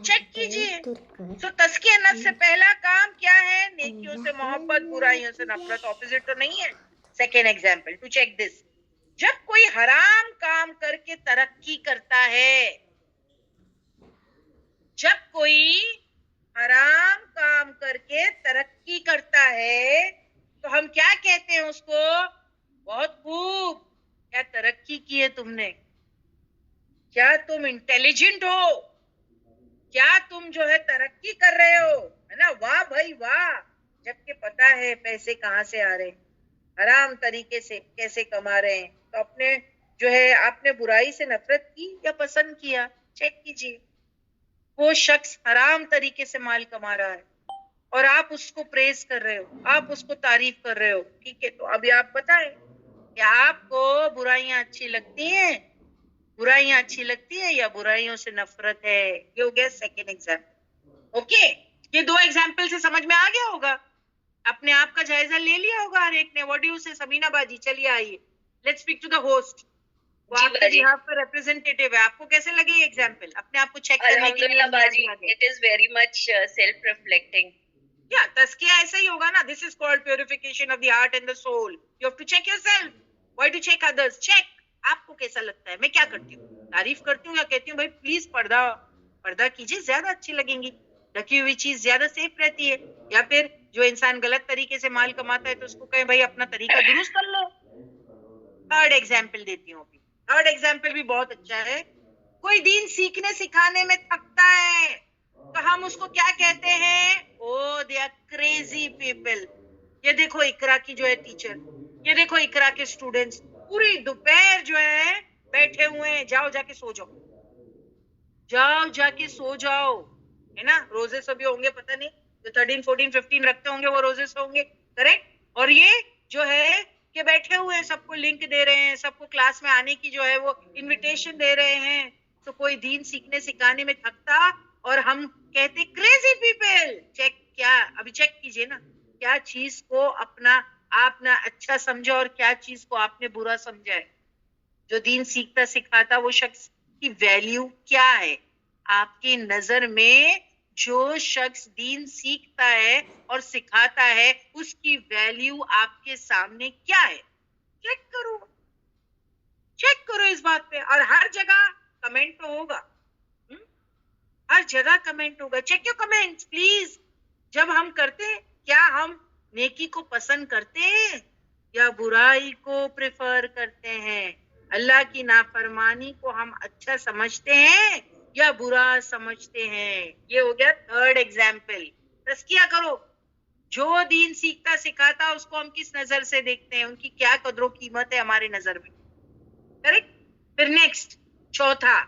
चेक कीजिए। तो तज़किया नफ्स से पहला काम क्या है? नेकियों से मोहब्बत, बुराइयों से नफरत, ऑपोजिट तो नहीं है। Second example to check this, जब कोई हराम काम करके तरक्की करता है, जब कोई हराम काम करके तरक्की करता है, तो हम क्या कहते हैं उसको? बहुत खूब, क्या तरक्की की है तुमने, क्या तुम इंटेलिजेंट हो, क्या तुम जो है तरक्की कर रहे हो, है ना, वाह भाई वाह। जबकि पता है पैसे कहाँ से आ रहे हैं, हराम तरीके से कैसे कमा रहे हैं। तो अपने जो है आपने बुराई से नफरत की या पसंद किया, चेक कीजिए। वो शख्स हराम तरीके से माल कमा रहा है और आप उसको प्रेज कर रहे हो, आप उसको तारीफ कर रहे हो, ठीक है। तो अभी आप बताएं कि आपको बुराइयां अच्छी लगती हैं, बुराइयां अच्छी लगती है या बुराइयों से नफरत है? ये हो गया सेकेंड एग्जाम्पल। ओके, ये दो एग्जाम्पल से समझ में आ गया होगा, अपने आप का जायजा ले लिया होगा हर एक ने। व्हाट डू यू से समीना बाजी? चलिए आइए, let's speak to the host, वो आपके बिहाफ पर रिप्रेजेंटेटिव है। आपको कैसे लगे ये एग्जाम्पल, अपने आप को चेक करने के लिए? बाजी, it is very much self-reflecting. या तज़किया ऐसा ही होगा ना, this is called purification of the heart and the soul. You have to check yourself, why to check others? Check, आपको कैसा लगता है? मैं क्या करती हूँ, तारीफ करती हूँ या कहती हूँ भाई प्लीज पर्दा पर्दा कीजिए, ज्यादा अच्छी लगेंगी? ढकी हुई चीज ज्यादा सेफ रहती है। या फिर जो इंसान गलत तरीके से माल कमाता है तो उसको कहे भाई अपना तरीका दुरुस्त कर लो। थर्ड एग्जाम्पल देती हूँ अभी। थर्ड एग्जाम्पल भी बहुत अच्छा है। कोई दीन सीखने सिखाने में थकता है तो हम उसको क्या कहते हैं? ओ दे आर क्रेजी पीपल। ये देखो इकरा की जो है टीचर, ये देखो इकरा के स्टूडेंट्स पूरी दोपहर जो है बैठे हुए हैं। जाओ जाके सो जाओ, जाओ जाके सो जाओ, है ना? रोजे सभी होंगे पता नहीं, जो 13 14 15 रखते होंगे वो रोजे से होंगे, करेक्ट। और ये जो है कि बैठे हुए हैं, सबको लिंक दे रहे हैं, सबको क्लास में आने की जो है वो इनविटेशन दे रहे हैं। तो कोई दीन सीखने सिखाने में थकता और हम कहते क्रेजी पीपल। चेक, क्या अभी चेक कीजिए ना, क्या चीज को अपना आपने अच्छा समझा और क्या चीज को आपने बुरा समझा है। जो दीन सीखता सिखाता वो शख्स की वैल्यू क्या है आपकी नजर में? जो शख्स दीन सीखता है और सिखाता है उसकी वैल्यू आपके सामने क्या है? चेक करो, चेक करो इस बात पे। और हर जगह कमेंट तो होगा, हर जगह कमेंट होगा। Check your comments please. जब हम करते हैं, क्या हम नेकी को पसंद करते हैं या बुराई को प्रेफर करते हैं? अल्लाह की नाफरमानी को हम अच्छा समझते हैं या बुरा समझते हैं? ये हो गया थर्ड एग्जाम्पल। तस्किया करो। जो दीन सीखता सिखाता उसको हम किस नजर से देखते हैं, उनकी क्या कदरों कीमत है हमारे नजर में, करेक्ट। फिर नेक्स्ट, चौथा,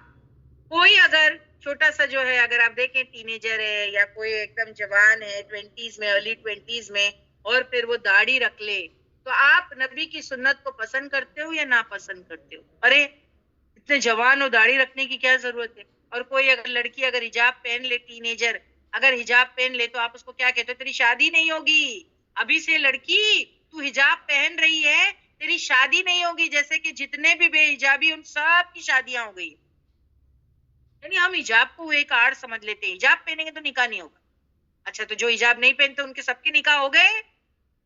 कोई अगर छोटा सा जो है, अगर आप देखें टीनेजर है या कोई एकदम जवान है 20s में, अर्ली 20s में, और फिर वो दाढ़ी रख ले, तो आप नबी की सुन्नत को पसंद करते हो या नापसंद करते हो? अरे इतने जवान हो, दाढ़ी रखने की क्या जरूरत है? और कोई अगर लड़की अगर हिजाब पहन ले, टीनेजर अगर हिजाब पहन ले, तो आप उसको क्या कहते हो? तेरी शादी नहीं होगी अभी से लड़की, तू हिजाब पहन रही है, तेरी शादी नहीं होगी। जैसे कि जितने भी बेहिजाबी उन सब की शादियां हो गई। यानी हम हिजाब को एक आड़ समझ लेते हैं, हिजाब पहनेंगे तो निकाह नहीं होगा। अच्छा, तो जो हिजाब नहीं पहनते उनके सबके निकाह हो गए,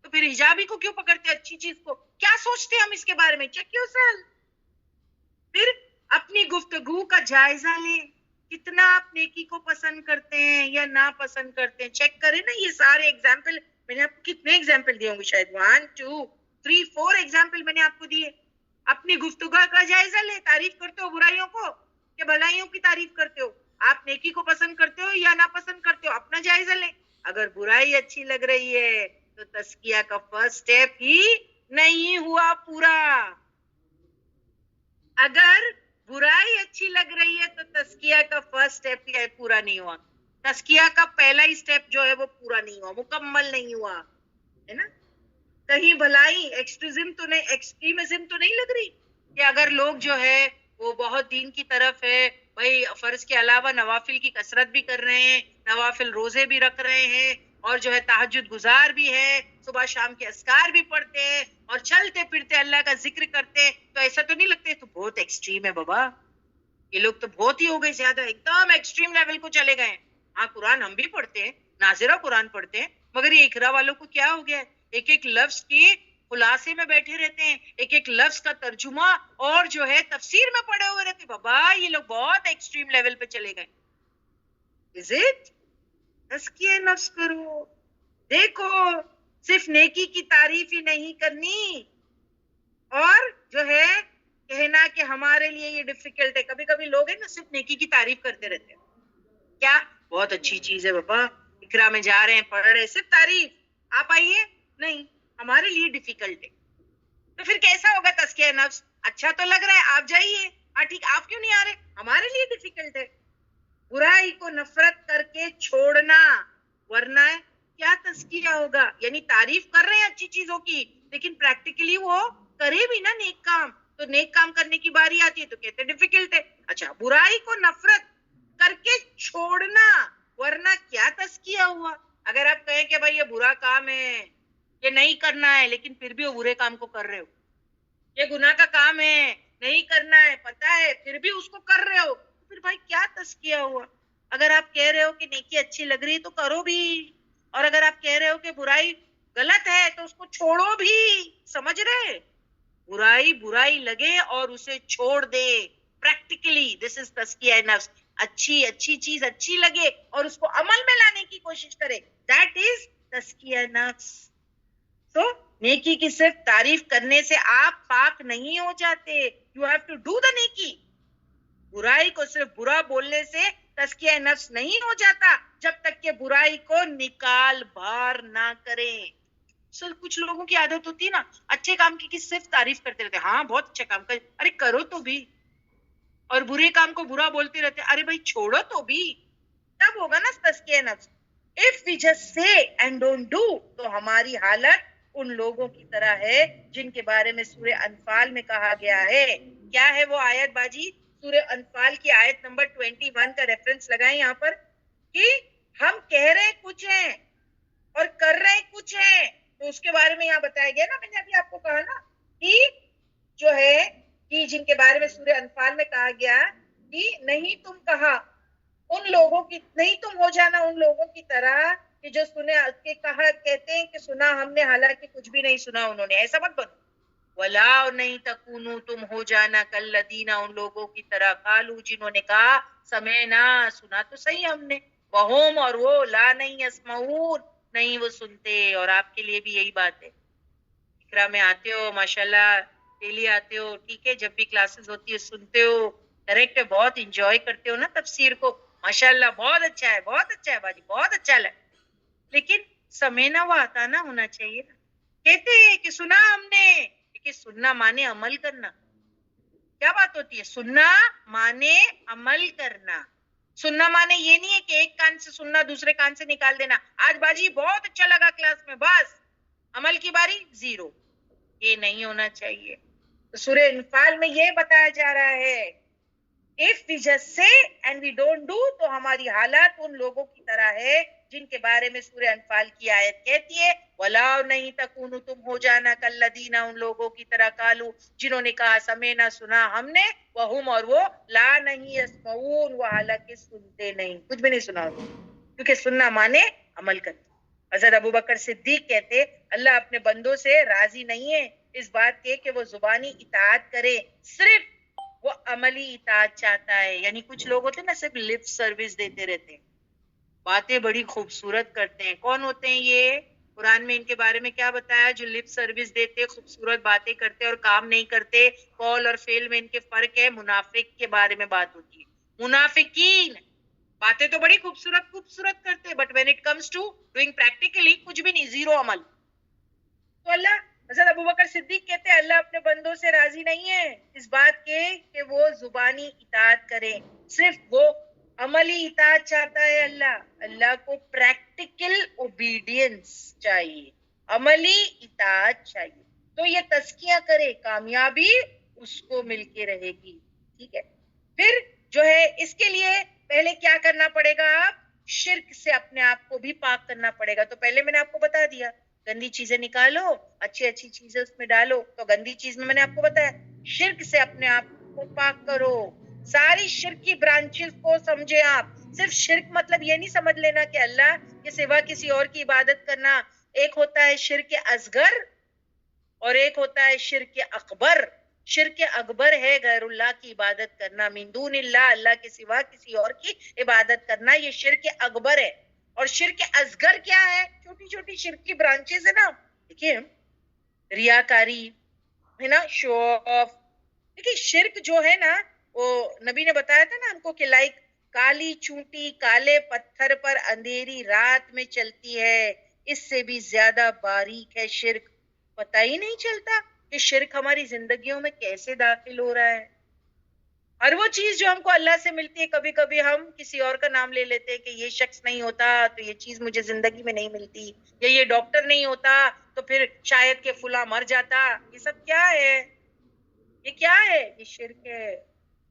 तो फिर हिजाबी को क्यों पकड़ते अच्छी चीज को? क्या सोचते हैं हम इसके बारे में? Check yourself. फिर अपनी गुफ्तगू का जायजा लें, कितना आप नेकी को पसंद करते हैं या ना पसंद करते हैं। चेक करें ना, ये सारे एग्जाम्पल मैंने आपको कितने एग्जाम्पल दिए होंगे, शायद 1 2 3 4 एग्जाम्पल मैंने आपको दिए। अपनी गुफ्तगू का जायजा ले। तारीफ करते हो बुराइयों को कि भलाइयों की तारीफ करते हो? आप नेकी को पसंद करते हो या ना पसंद करते हो? अपना जायजा ले। अगर बुराई अच्छी लग रही है तो तस्किया का फर्स्ट स्टेप ही नहीं हुआ पूरा। अगर बुराई अच्छी लग रही है तो तस्किया का फर्स्ट स्टेप ही पूरा नहीं हुआ। तस्किया का पहला ही स्टेप जो है वो पूरा नहीं हुआ, मुकम्मल नहीं हुआ, है ना? कहीं भलाई एक्सट्रीमिज्म तो नहीं लग रही कि अगर लोग जो है वो बहुत दीन की तरफ है, भाई फर्ज के अलावा नवाफिल की कसरत भी कर रहे हैं, नवाफिल रोजे भी रख रहे हैं, और जो है तहज्जुद गुजार भी है, सुबह शाम के अस्कार भी पढ़ते हैं, और चलते फिरते अल्लाह का जिक्र करते हैं, तो ऐसा तो नहीं लगता तो बहुत एक्सट्रीम है बाबा, ये लोग तो बहुत ही हो गए, ज्यादा एकदम एक्सट्रीम लेवल को चले गए। हाँ, कुरान हम भी पढ़ते हैं, नाजिरा कुरान पढ़ते हैं, मगर ये इकरा वालों को क्या हो गया? एक एक लफ्ज के खुलासे में बैठे रहते हैं, एक एक लफ्ज का तर्जुमा और जो है तफसीर में पड़े हुए रहते। बाबा ये लोग बहुत एक्सट्रीम लेवल पे चले गए। Is it? तज़किया नफ्स करो। देखो, सिर्फ नेकी की तारीफ ही नहीं करनी और जो है कहना कि हमारे लिए ये डिफिकल्ट है। कभी कभी लोग है ना सिर्फ नेकी की तारीफ करते रहते हैं, क्या बहुत अच्छी चीज है बाबा, इकरा में जा रहे हैं, पढ़ रहे हैं, सिर्फ तारीफ। आप आइए, नहीं हमारे लिए डिफिकल्ट है। तो फिर कैसा होगा तज़किया नफ्स? अच्छा तो लग रहा है, आप जाइए। हाँ ठीक, आप क्यों नहीं आ रहे? हमारे लिए डिफिकल्ट है। बुराई को नफरत करके छोड़ना, वरना क्या तज़किया होगा? यानी तारीफ कर रहे हैं अच्छी चीजों की, लेकिन प्रैक्टिकली वो करे भी ना नेक काम, तो नेक काम करने की बारी आती है तो कहते डिफिकल्ट है। अच्छा, बुराई को नफरत करके छोड़ना, वरना क्या तज़किया हुआ? अगर आप कहें कि भाई ये बुरा काम है, ये नहीं करना है, लेकिन फिर भी वो बुरे काम को कर रहे हो, ये गुनाह का काम है, नहीं करना है, पता है, फिर भी उसको कर रहे हो, तो फिर भाई क्या तज़किया हुआ? अगर आप कह रहे हो कि नेकी अच्छी लग रही है तो करो भी, और अगर आप कह रहे हो कि बुराई गलत है तो उसको छोड़ो भी। समझ रहे? बुराई बुराई लगे और उसे छोड़ दे। प्रैक्टिकली दिस इज तज़किया नफ्स। अच्छी अच्छी चीज अच्छी लगे और उसको अमल में लाने की कोशिश करे, दैट इज तस्किया नफ्स। तो नेकी की सिर्फ तारीफ करने से आप पाक नहीं हो जाते, you have to do the नेकी। बुराई को सिर्फ बुरा बोलने से तस्किया नफ्स नहीं हो जाता जब तक कि बुराई को निकाल बाहर ना करें। सर कुछ लोगों की आदत होती है ना, अच्छे काम की सिर्फ तारीफ करते रहते हैं, हाँ बहुत अच्छा काम कर, अरे करो तो भी, और बुरे काम को बुरा बोलते रहते हैं, अरे भाई छोड़ो तो भी, तब होगा ना तस्किया नफ्स। If we just say and don't do, तो हमारी हालत उन लोगों की तरह है जिनके बारे में सूरे अनफाल में कहा गया है। क्या है वो आयत बाजी? सूरे अनफाल की आयत नंबर 21 का रेफरेंस लगाएं यहाँ पर, कि हम कह रहे कुछ हैं और कर रहे कुछ हैं। तो उसके बारे में यहाँ बताया गया ना, मैंने अभी आपको कहा ना कि जो है कि जिनके बारे में सूरे अनफाल में कहा गया कि नहीं तुम कहा उन लोगों की, नहीं तुम हो जाना उन लोगों की तरह कि जो सुने के कहा कहते हैं कि सुना हमने हालांकि कुछ भी नहीं सुना उन्होंने, ऐसा मत बनो। वला, और नहीं तकूनु, तुम हो जाना कल्लदीना, उन लोगों की तरह, कालू, जिन्होंने कहा समय ना, सुना तो सही हमने, वहुम, और वो, ला नहीं यसमाऊन, नहीं वो सुनते। और आपके लिए भी यही बात है, इकरा में आते हो माशाल्लाह, डेली आते हो, ठीक है, जब भी क्लासेस होती है सुनते हो, करेक्ट है, बहुत इंजॉय करते हो ना तफसीर को, माशाल्लाह बहुत अच्छा है, बहुत अच्छा है बाजी, बहुत अच्छा लगा। लेकिन समय ना वो आता ना होना चाहिए ना। कहते हैं कि सुना हमने, लेकिन सुनना माने अमल करना। क्या बात होती है? सुनना माने अमल करना। सुनना माने ये नहीं है कि एक कान से सुनना दूसरे कान से निकाल देना, आज बाजी बहुत अच्छा लगा क्लास में, बस अमल की बारी जीरो, ये नहीं होना चाहिए। तो सूरह अनफाल में ये बताया जा रहा है, if we just say and we don't do, तो हमारी हालत उन लोगों की तरह है जिनके बारे में सूरह अनफाल की आयत कहती है, वला, नहीं तकूनु, तुम हो जाना कल्लदीना, उन लोगों की तरह, कालू, जिन्होंने कहा समय ना, सुना हमने, वहुम, और वो, ला नहीं यसमऊन, वो हालांकि सुनते नहीं, कुछ भी नहीं सुना, क्योंकि सुनना माने अमल करना। हजरत अबू बकर सिद्दीक कहते, अल्लाह अपने बंदों से राजी नहीं है इस बात के कि वो जुबानी इताअत करे, सिर्फ वो अमली इताअत चाहता है। यानी कुछ लोग होते हैं ना, सिर्फ लिप सर्विस देते रहते हैं, बातें बड़ी खूबसूरत करते हैं। कौन होते हैं ये? कुरान में इनके बारे में क्या बताया? जो लिप सर्विस देते, खूबसूरत बातें करते और काम नहीं करते, कौल और फेल में इनके फर्क है। मुनाफिक के बारे में बात होती है, मुनाफिकीन बातें तो बड़ी खूबसूरत खूबसूरत करते हैं, but when it comes to doing practically कुछ भी नहीं, जीरो अमल। तो अल्लाह, हजरत अबू बकर सिद्दीक कहते हैं, अल्लाह अपने बंदों से राजी नहीं है इस बात के कि वो जुबानी इताअत करें, सिर्फ वो अमली इताअत चाहता है। अल्लाह को प्रैक्टिकल ओबीडियंस चाहिए, अमली इताअत चाहिए। तो ये तस्किया करे, कामयाबी उसको मिलके रहेगी, ठीक है। फिर जो है इसके लिए पहले क्या करना पड़ेगा? आप शिर्क से अपने आप को भी पाक करना पड़ेगा। तो पहले मैंने आपको बता दिया, गंदी चीजें निकालो, अच्छी अच्छी चीजें उसमें डालो। तो गंदी चीज में मैंने आपको बताया, शिर्क से अपने आप को पाक करो। सारी शिर्क की ब्रांचेस को समझे आप। सिर्फ शिर्क मतलब ये नहीं समझ लेना कि अल्लाह के सिवा किसी और की इबादत करना। एक होता है शिर्क असगर और एक होता है शिर्क अकबर। शिर्क अकबर है गैरुल्लाह की इबादत करना, मिन दूनिल्लाह, अल्लाह के सिवा किसी और की इबादत करना, ये शिर्क अकबर है। और शिर्क असगर क्या है? छोटी छोटी शिर्क की ब्रांचेस है ना। देखिए, रियाकारी है ना, शो ऑफ। देखिए शिर्क जो है ना, वो नबी ने बताया था ना हमको कि लाइक काली चूंटी काले पत्थर पर अंधेरी रात में चलती है, इससे भी ज्यादा बारीक है शिर्क। पता ही नहीं चलता कि शिर्क हमारी जिंदगियों में कैसे दाखिल हो रहा है। हर वो चीज जो हमको अल्लाह से मिलती है, कभी कभी हम किसी और का नाम ले लेते हैं कि ये शख्स नहीं होता तो ये चीज मुझे जिंदगी में नहीं मिलती, या ये डॉक्टर नहीं होता तो फिर शायद के फुला मर जाता। ये सब क्या है? ये क्या है? ये शिर्क है।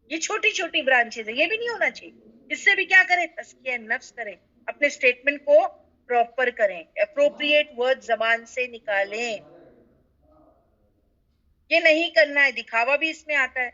ये छोटी छोटी ब्रांचेस है, ये भी नहीं होना चाहिए। इससे भी क्या करें? तस्किया नफ्स करें, अपने स्टेटमेंट को प्रॉपर करें, अप्रोप्रिएट वर्ड जबान से निकालें। ये नहीं करना है। दिखावा भी इसमें आता है,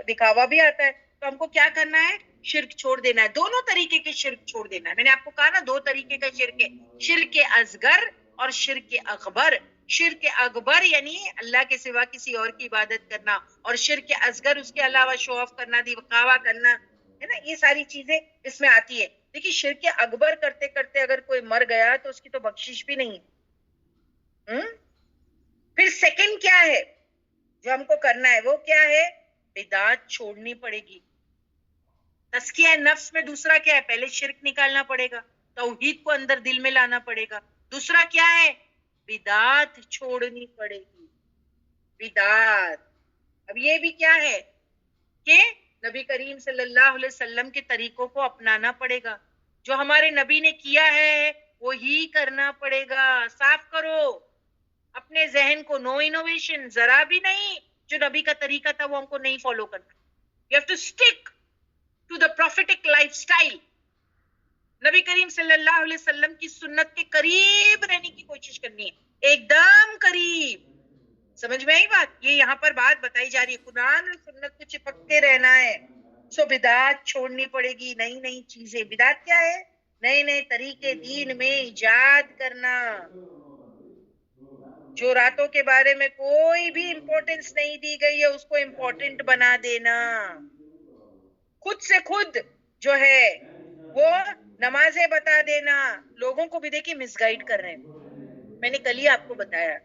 दिखावा भी आता है। तो हमको क्या करना है? शिर्क छोड़ देना है। दोनों तरीके के शिर्क छोड़ देना है। मैंने आपको कहा ना, दो तरीके का शिर्क है, शिर्क असगर और शिर्क अकबर। शिर्क अकबर यानी अल्लाह के सिवा किसी और की इबादत करना, और शिर्क असगर उसके अलावा शो ऑफ करना, दिखावा करना, है ना, ये सारी चीजें इसमें आती है। देखिए शिर्क अकबर करते करते अगर कोई मर गया तो उसकी तो बख्शिश भी नहीं है। फिर सेकंड क्या है जो हमको करना है, वो क्या है, बिदात छोड़नी पड़ेगी। तस्किया नफ्स में दूसरा क्या है, पहले शिर्क निकालना पड़ेगा, तौहीद को अंदर दिल में लाना पड़ेगा। दूसरा क्या है, बिदात छोड़नी पड़ेगी, बिदात। अब ये भी क्या है कि नबी करीम सल्लल्लाहु अलैहि वसल्लम के तरीकों को अपनाना पड़ेगा। जो हमारे नबी ने किया है वो ही करना पड़ेगा। साफ करो अपने जहन को, नो इनोवेशन, जरा भी नहीं। जो नबी का तरीका था वो हमको नहीं फॉलो करना। You have to stick to the prophetic lifestyle. नबी करीम सल्लल्लाहु अलैहि वसल्लम की सुन्नत के करीब रहने की कोशिश करनी है, एकदम करीब। समझ में आई बात? ये यहाँ पर बात बताई जा रही है, कुरान और सुन्नत को चिपकते रहना है। सो बिदात छोड़नी पड़ेगी, नई नई चीजें। बिदात क्या है, नए नए तरीके दीन में इजाद करना। जो रातों के बारे में कोई भी इंपॉर्टेंस नहीं दी गई है उसको इंपॉर्टेंट बना देना। खुद से खुद जो है वो नमाजें बता देना। लोगों को भी देखिए मिसगाइड कर रहे हैं। मैंने कल ही आपको बताया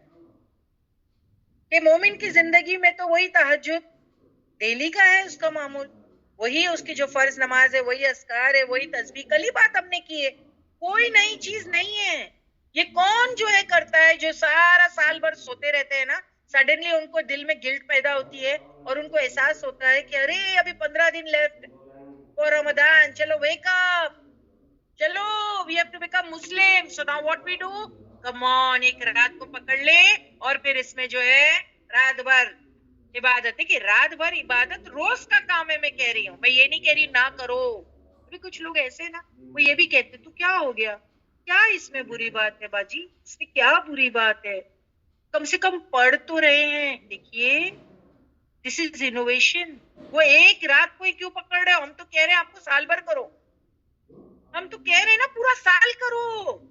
कि मोमिन की जिंदगी में तो वही तहज्जुद डेली का है, उसका मामूल वही, उसकी जो फर्ज नमाज है वही, अस्कार है वही, तस्बीह। कल ही बात हमने की है, कोई नई चीज नहीं है। ये कौन जो है करता है, जो सारा साल भर सोते रहते हैं ना, सडनली उनको दिल में गिल्ट पैदा होती है और उनको एहसास होता है कि अरे अभी 15 दिन लेफ्ट फॉर रमजान, चलो वेक अप, चलो we have to become Muslim. So now what we do, come on, एक रात को पकड़ ले और फिर इसमें जो है रात भर इबादत है। कि रात भर इबादत रोज का काम है, मैं कह रही हूँ, मैं ये नहीं कह रही ना करो। अभी कुछ लोग ऐसे ना, वो ये भी कहते तू क्या हो गया, क्या इसमें बुरी बात है बाजी, इसमें क्या बुरी बात है, कम से कम पढ़ तो रहे हैं। देखिए दिस इज इनोवेशन। वो एक रात को ही क्यों पकड़ रहे हो, हम तो कह रहे हैं आपको साल भर करो, हम तो कह रहे हैं ना पूरा साल करो।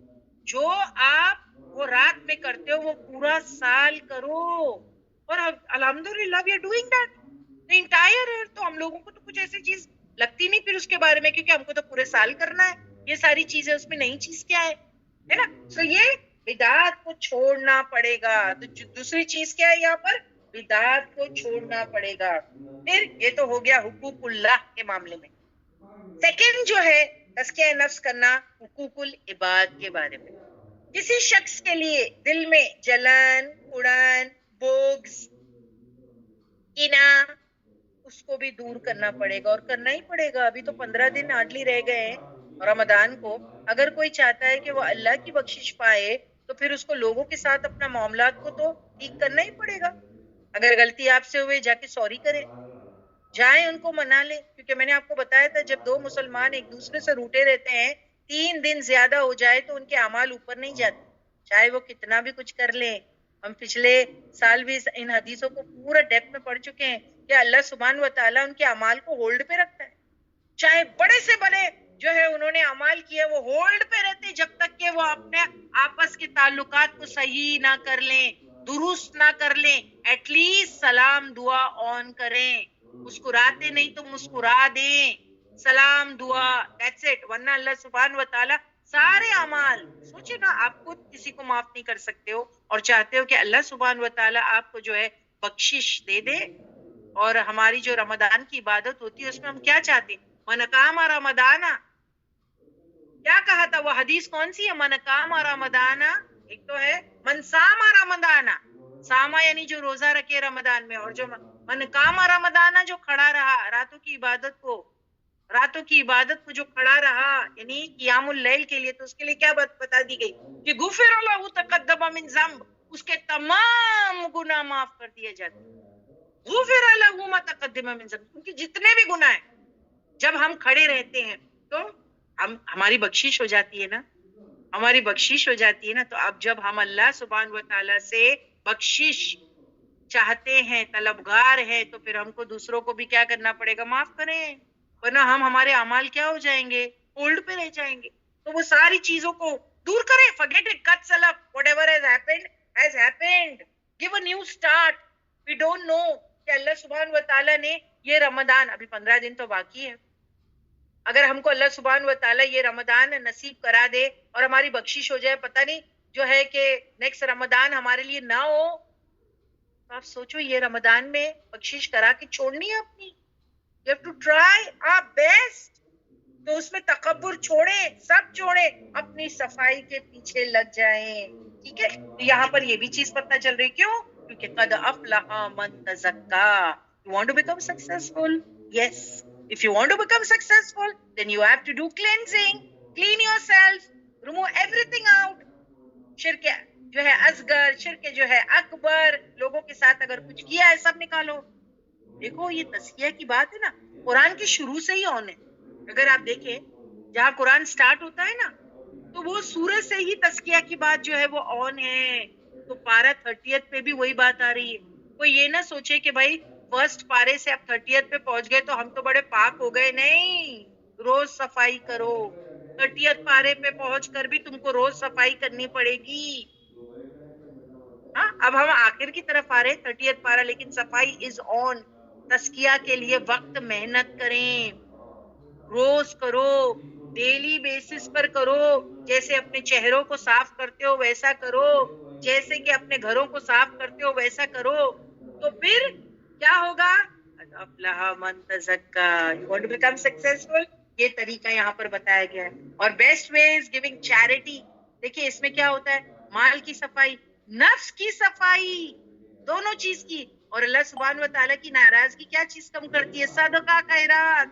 जो आप वो रात में करते हो वो पूरा साल करो। और अल्हम्दुलिल्लाह we are doing that the entire year. तो हम लोगों को तो कुछ ऐसी चीज लगती नहीं फिर उसके बारे में, क्योंकि हमको तो पूरे साल करना है ये सारी चीजें, उसमें नई चीज क्या है ना। तो ये बिदात को छोड़ना पड़ेगा। तो दूसरी चीज क्या है यहाँ पर, बिदात को छोड़ना पड़ेगा। फिर ये तो हो गया हुकूकुल्लाह के मामले में। सेकंड जो है तस्किया नफ्स करना हुकूकुल इबाद के बारे में। किसी शख्स के लिए दिल में जलन, उड़न, बोग्स, किना, उसको भी दूर करना पड़ेगा, और करना ही पड़ेगा। अभी तो 15 दिन हार्डली रह गए हैं रमजान को। अगर कोई चाहता है कि वो अल्लाह की बख्शिश पाए तो फिर उसको लोगों के साथ अपना मामलात को तो ठीक करना ही पड़ेगा। अगर गलती आपसे हुए जाके सॉरी करें, जाए उनको मना ले। क्योंकि मैंने आपको बताया था जब दो मुसलमान एक दूसरे से रूठे रहते हैं 3 दिन ज्यादा हो जाए तो उनके अमाल ऊपर नहीं जाते, चाहे वो कितना भी कुछ कर ले। हम पिछले साल भी इन हदीसों को पूरा डेप्थ में पढ़ चुके हैं कि अल्लाह सुब्हान व तआला उनके अमाल को होल्ड पे रखता है। चाहे बड़े से बड़े जो है उन्होंने अमाल किया वो होल्ड पे रहते जब तक कि वो अपने आपस के ताल्लुकात को सही ना कर लें, दुरुस्त ना कर लें। एटलीस्ट सलाम दुआ ऑन करें, मुस्कुराते नहीं तो मुस्कुरा दें, सलाम दुआ, दैट्स इट। वरना अल्लाह सुब्हान व तआला सारे अमाल, सोचिए ना, आप खुद किसी को माफ नहीं कर सकते हो और चाहते हो कि अल्लाह सुब्हान व तआला आपको जो है बख्शिश दे दे। और हमारी जो रमजान की इबादत होती है उसमें हम क्या चाहते हैं, मन कामा रमदाना, क्या कहा था वो हदीस कौन सी है, मन कामा रमदाना, एक तो है मन सामा रमदाना, सामा यानी जो रोजा रखे रमदान में, और जो मन कामा रमदाना जो खड़ा रहा रातों की इबादत को, रातों की इबादत को जो खड़ा रहा यानी कियामुल लैल के लिए, तो उसके लिए क्या बात बता दी गई कि गुफिर लहू तक़द्दम मिन ज़ंब, उसके तमाम गुनाह माफ कर दिए जाते। गुफिर लहू मा तक़द्दम मिन ज़ंब, उनके जितने भी गुनाह हैं जब हम खड़े रहते हैं तो हमारी बख्शिश हो जाती है ना, हमारी बख्शिश हो जाती है ना। तो अब जब हम अल्लाह सुब्हान व तआला से बख्शिश चाहते हैं, तलबगार है, तो फिर हमको दूसरों को भी क्या करना पड़ेगा, माफ करें। वरना हम हमारे अमाल क्या हो जाएंगे, होल्ड पे रह जाएंगे। तो वो सारी चीजों को दूर करें, forget it, cut self, whatever has happened, give a new start. We don't know कि अल्लाह सुब्हान व तआला ने ये रमजान, अभी 15 दिन तो बाकी है, अगर हमको अल्लाह सुब्हान व तआला ये रमजान नसीब करा दे और हमारी बख्शिश हो जाए, पता नहीं जो है कि नेक्स्ट रमजान हमारे लिए ना हो, तो आप सोचो ये रमजान में बख्शिश करा के छोड़नी है अपनी। You have to try our best. तो उसमें तकब्बुर छोड़े, सब छोड़े, अपनी सफाई के पीछे लग जाएं। ठीक है, तो यहाँ पर ये भी चीज पता चल रही, क्यों? क्योंकि कद अफलहा मन तज़क्का। You want to become successful? Yes, if you want to become successful then you have to do cleansing, clean yourself, remove everything out. शिर्क जो है असगर, शिर्क जो है अकबर, लोगों के साथ अगर कुछ किया है सब निकालो। देखो ये तस्किया की बात है ना, कुरान के शुरू से ही ऑन है। अगर आप देखें जहां कुरान स्टार्ट होता है ना, तो वो सूरज से ही तस्किया की बात जो है वो ऑन है। तो पारा 30th पे भी वही बात आ रही है। कोई ये ना सोचे कि भाई फर्स्ट पारे से अब 30th पे पहुंच गए तो हम तो बड़े पाक हो गए। नहीं, रोज सफाई करो। 30th पारे पे पहुंच कर भी तुमको रोज सफाई करनी पड़ेगी। हाँ, अब हम आखिर की तरफ आ रहे 30th पारा, लेकिन सफाई इज ऑन। तस्किया के लिए वक्त मेहनत करें, रोज करो, डेली बेसिस पर करो। जैसे अपने चेहरों को साफ करते हो वैसा करो, जैसे कि अपने घरों को साफ करते हो वैसा करो। तो फिर क्या होगा? अफ़लह मन तज़क्का। You want to become successful, ये तरीका यहाँ पर बताया गया है। और best way is giving charity. देखिए इसमें क्या होता है, माल की सफाई, नफ्स की सफाई, दोनों चीज की। और अल्लाह सुब्हान व तआला की नाराजगी क्या चीज कम करती है? सदका खैरात।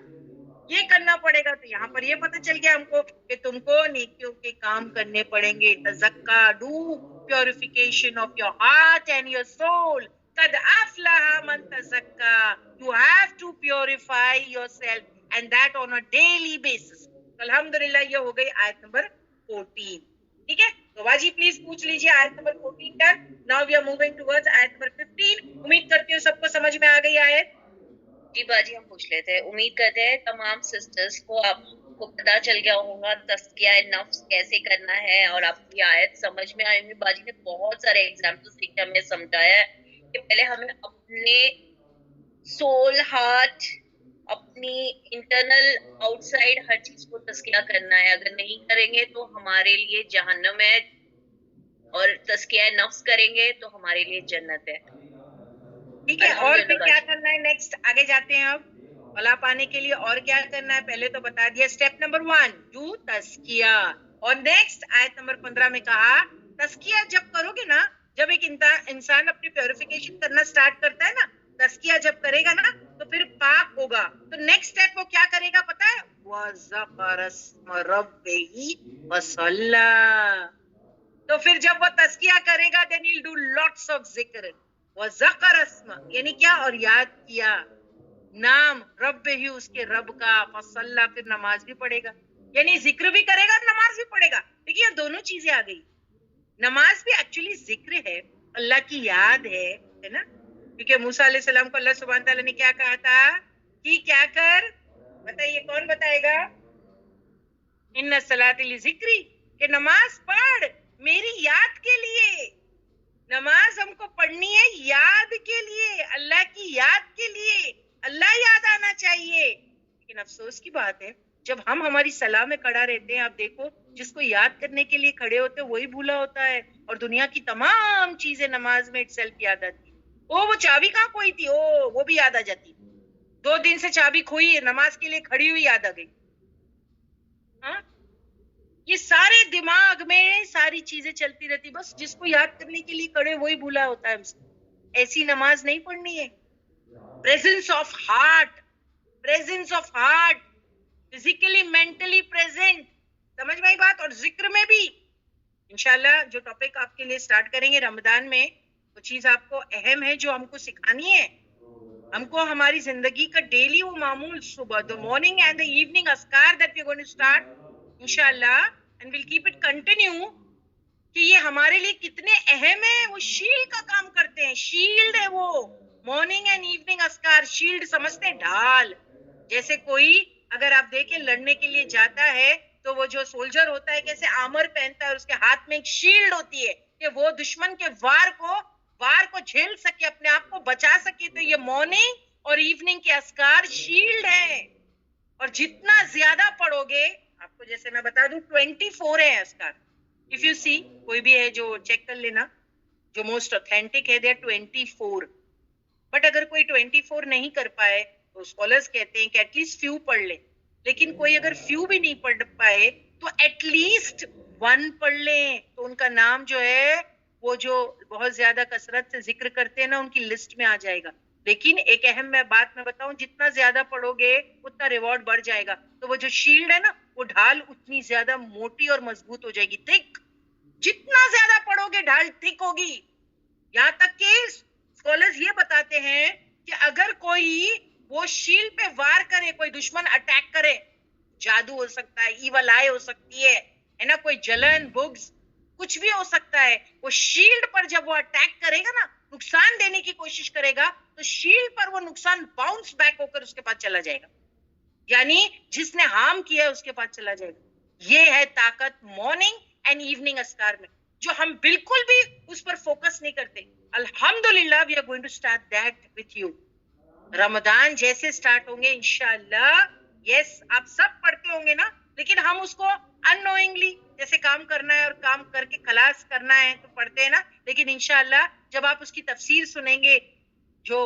ये करना पड़ेगा। तो यहाँ पर ये पता चल गया हमको कि तुमको नेकियों के काम करने पड़ेंगे। तज़क्का, do purification of your heart and your soul. कद अफ़लह मन तज़क्का। You have to purify yourself and that on a daily basis. अल्हम्दुलिल्लाह, ये हो गई आयत नंबर 14। ठीक है, तो बाजी प्लीज पूछ लीजिए आयत नंबर 14 का। Now we are moving towards आयत नंबर 15। उम्मीद करती हूँ सबको समझ में आ गई आयत। जी बाजी, हम पूछ लेते हैं। उम्मीद करते हैं तमाम सिस्टर्स को आपको पता चल गया होगा तस्किया नफ्स कैसे करना है, और आपकी आयत समझ में आई होगी। बाजी ने बहुत सारे एग्जाम्पल्स देके हमें समझाया है कि पहले हमें अपने सोल, हार्ट, अपनी इंटरनल, आउटसाइड हर चीज को तस्किया करना है। अगर नहीं करेंगे तो हमारे लिए जहन्नम है, और तस्किया नफ्स करेंगे तो हमारे लिए जन्नत है। ठीक है, और फिर अल्हम्दुलिल्लाह क्या बाजी। करना है? नेक्स्ट आगे जाते हैं। अब फला पाने के लिए और क्या करना है? पहले तो बता दिया स्टेप नंबर 1, डू तस्किया। और नेक्स्ट आयत नंबर 15 में कहा तस्किया जब करोगे ना, जब एक इंसान अपनी प्योरिफिकेशन करना स्टार्ट करता है ना, तस्किया जब करेगा ना, तो फिर पाक होगा। तो नेक्स्ट स्टेप वो क्या करेगा पता है? वज़कर अस्म रब्बिही वसल्ला। तो फिर जब वो तस्किया करेगा देन ही विल डू लॉट्स ऑफ जिक्र। वज़कर अस्म यानी क्या? और याद किया नाम रब ही, उसके रब का। फसल्ला, फिर नमाज भी पढ़ेगा। यानी जिक्र भी करेगा और नमाज भी पढ़ेगा। देखिए दोनों चीजें आ गई। नमाज भी एक्चुअली जिक्र है, अल्लाह की याद है ना? क्योंकि मूसा अलैहि सलाम को अल्लाह सुब्हान तआला ने क्या कहा था कि क्या कर? बताइए कौन बताएगा? इन्ना सलाती लिज़िक्री, कि नमाज पढ़ मेरी याद के लिए। नमाज हमको पढ़नी है याद के लिए, अल्लाह की याद के लिए। अल्लाह याद आना चाहिए। लेकिन अफसोस की बात है, जब हम हमारी सलाह में खड़ा रहते हैं, आप देखो जिसको याद करने के लिए खड़े होते हैं वही भूला होता है, और दुनिया की तमाम चीजें नमाज में इटसेल्फ याद आती है। ओ वो चाबी कहाँ खोई थी, ओ वो भी याद आ जाती। 2 दिन से चाबी खोई है, नमाज के लिए खड़ी हुई याद आ गई। हाँ, ये सारे दिमाग में सारी चीजें चलती रहती, बस जिसको याद करने के लिए खड़े वही भूला होता है हमसे। ऐसी नमाज नहीं पढ़नी है। Presence of heart, presence of heart, physically mentally present. समझ में आई बात? और जिक्र में भी इंशाल्लाह जो टॉपिक आपके लिए स्टार्ट करेंगे रमजान में, वो चीज आपको अहम है जो हमको सिखानी है। हमको हमारी जिंदगी का डेली वो मामूल, सुबह the morning and the evening अस्कार that we are going to start इंशाल्लाह and will keep it continue, कि ये हमारे लिए कितने अहम है। वो शील्ड का काम करते हैं, शील्ड है वो। मॉर्निंग एंड इवनिंग अस्कार, शील्ड समझते हैं, ढाल। जैसे कोई अगर आप देखें लड़ने के लिए जाता है, तो वो जो सोल्जर होता है कैसे आर्मर पहनता है, और उसके हाथ में एक शील्ड होती है कि वो दुश्मन के वार को झेल सके, अपने आप को बचा सके। तो ये मॉर्निंग और इवनिंग के अस्कार शील्ड है। और जितना ज्यादा पढ़ोगे, आपको जैसे मैं बता दूं 24 है अस्कार, इफ यू सी, कोई भी है जो चेक कर लेना, जो मोस्ट ऑथेंटिक है, दे 24। बट अगर कोई 24 नहीं कर पाए तो स्कॉलर्स कहते हैं कि एटलीस्ट फ्यू पढ़ ले। लेकिन कोई अगर फ्यू भी नहीं पढ़ पाए तो एटलीस्ट 1 पढ़ ले, तो उनका नाम जो है वो जो बहुत ज्यादा कसरत से जिक्र करते हैं ना, उनकी लिस्ट में आ जाएगा। लेकिन एक अहम मैं बात मैं बताऊं, जितना ज्यादा पढ़ोगे उतना रिवॉर्ड बढ़ जाएगा। तो वो जो शील्ड है ना, वो ढाल उतनी ज्यादा मोटी और मजबूत हो जाएगी, थिक। जितना ज्यादा पढ़ोगे ढाल थिक होगी। यहाँ तक कि स्कॉलर्स ये बताते हैं कि अगर कोई वो शील्ड पे वार करे, कोई दुश्मन अटैक करे, जादू हो सकता है, ईवल आई हो सकती है ना, कोई जलन, बुग्स, कुछ भी हो सकता है, वो शील्ड पर जब वो अटैक करेगा ना, नुकसान देने की कोशिश करेगा, तो शील्ड पर वो नुकसान बाउंस बैक होकर उसके पास चला जाएगा, यानी जिसने हार्म किया है उसके पास चला जाएगा। ये है ताकत मॉर्निंग एंड इवनिंग अस्कार में, जो हम बिल्कुल भी उस पर फोकस नहीं करते। अल्हम्दुलिल्लाह we are going to start that with you. Ramzan जैसे स्टार्ट होंगे इंशाल्लाह, यस आप सब पढ़ते होंगे ना, लेकिन हम उसको अननोइंगली, जैसे काम करना है और काम करके खलास करना है तो पढ़ते हैं ना, लेकिन इंशाल्लाह जब आप उसकी तफसीर सुनेंगे, जो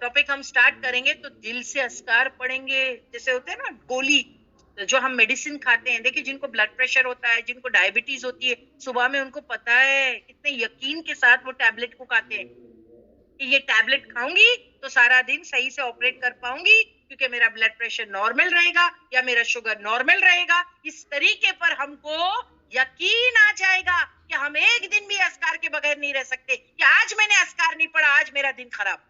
टॉपिक हम स्टार्ट करेंगे, तो दिल से अस्कार पढ़ेंगे। जैसे होते हैं ना गोली, जो हम मेडिसिन खाते हैं, देखिए जिनको ब्लड प्रेशर होता है, जिनको डायबिटीज होती है, सुबह में उनको पता है, कितने यकीन के साथ वो टैबलेट को खाते हैं कि ये टैबलेट खाऊंगी तो सारा दिन सही से ऑपरेट कर पाऊंगी, क्योंकि मेरा ब्लड प्रेशर नॉर्मल रहेगा या मेरा शुगर नॉर्मल रहेगा। इस तरीके पर हमको यकीन आ जाएगा कि हम एक दिन भी अस्कार के बगैर नहीं रह सकते, कि आज मैंने अस्कार नहीं पढ़ा, आज मेरा दिन खराब,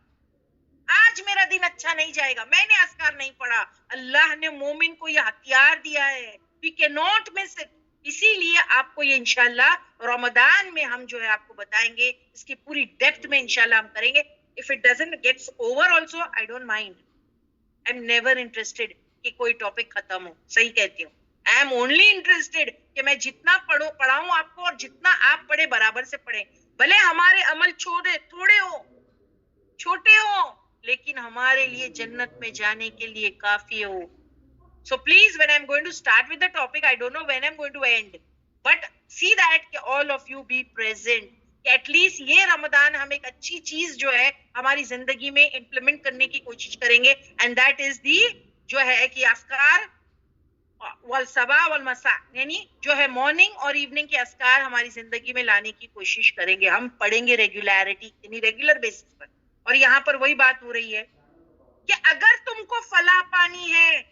आज मेरा दिन अच्छा नहीं जाएगा, मैंने अस्कार नहीं पढ़ा। अल्लाह ने मोमिन को यह हथियार दिया है, we can not miss it. इसीलिए आपको ये इंशाल्लाह रमजान में हम जो है आपको बताएंगे, इसकी पूरी डेप्थ में इंशाल्लाह हम करेंगे। If it doesn't gets over also, I don't mind, I am never interested कि कोई टॉपिक खत्म हो, सही कहती हूँ। आई एम ओनली इंटरेस्टेड कि मैं जितना पढ़ाऊं आपको, और जितना आप पढ़े बराबर से पढ़े, भले हमारे अमल थोड़े हो, छोटे हो, लेकिन हमारे लिए जन्नत में जाने के लिए काफी हो। So please, when I'm going to start with the topic, I don't know when I'm going to end, but see that all of you be present, कि एटलीस्ट ये रमजान हम एक अच्छी चीज जो है हमारी जिंदगी में इम्प्लीमेंट करने की कोशिश करेंगे, एंड दैट इज दी जो है कि अस्कार वल सबा वल मसा, यानी जो है मॉर्निंग और इवनिंग के अस्कार हमारी जिंदगी में लाने की कोशिश करेंगे। हम पढ़ेंगे रेगुलरिटी, यानी रेगुलर बेसिस पर। और यहाँ पर वही बात हो रही है कि अगर तुमको फलाह पानी है,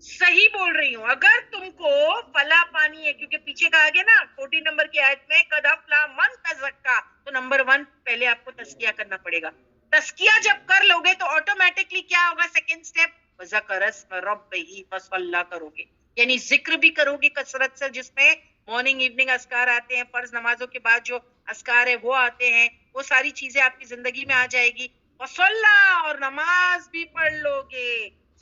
सही बोल रही हूँ, अगर तुमको फलाह पानी है, क्योंकि पीछे कहा गया ना 14 नंबर की आयत में, कद अफला मन तज़क्का, तो नंबर 1 पहले आपको तस्किया करना पड़ेगा। तस्किया जब कर लोगे तो ऑटोमेटिकली क्या होगा, सेकंड स्टेप, रब्बिही फसल्ला करोगे, यानी जिक्र भी करोगे कसरत से, जिसमें मॉर्निंग इवनिंग अस्कार आते हैं, फर्ज नमाजों के बाद जो अस्कार है वो आते हैं, वो सारी चीजें आपकी जिंदगी में आ जाएगी। फसल्ला, और नमाज भी पढ़ लोगे।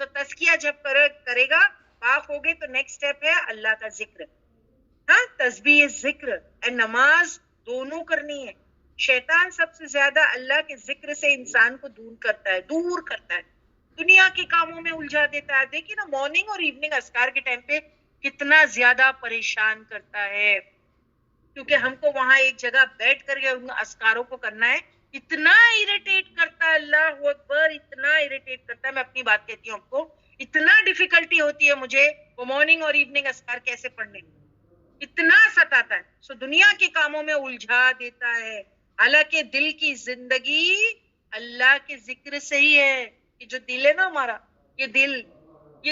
तो तस्किया जब करेगा, पाक होगे, तो नेक्स्ट स्टेप है अल्लाह का जिक्र। हाँ, तस्बीह जिक्र एंड नमाज दोनों करनी है। शैतान सबसे ज्यादा अल्लाह के जिक्र से इंसान को दूर करता है, दुनिया के कामों में उलझा देता है। देखिए ना, मॉर्निंग और इवनिंग अस्कार के टाइम पे कितना ज्यादा परेशान करता है, क्योंकि हमको वहां एक जगह बैठ करके उन अस्कारों को करना है, इतना इरिटेट करता है, अल्लाह अकबर, इतना इरिटेट करता है। मैं अपनी बात कहती हूँ आपको, इतना डिफिकल्टी होती है मुझे वो मॉर्निंग और इवनिंग अस्कार कैसे पढ़ने, इतना सताता है। सो दुनिया के कामों में उलझा देता है, हालांकि दिल की जिंदगी अल्लाह के जिक्र से ही है। ये जो दिल है ना हमारा, ये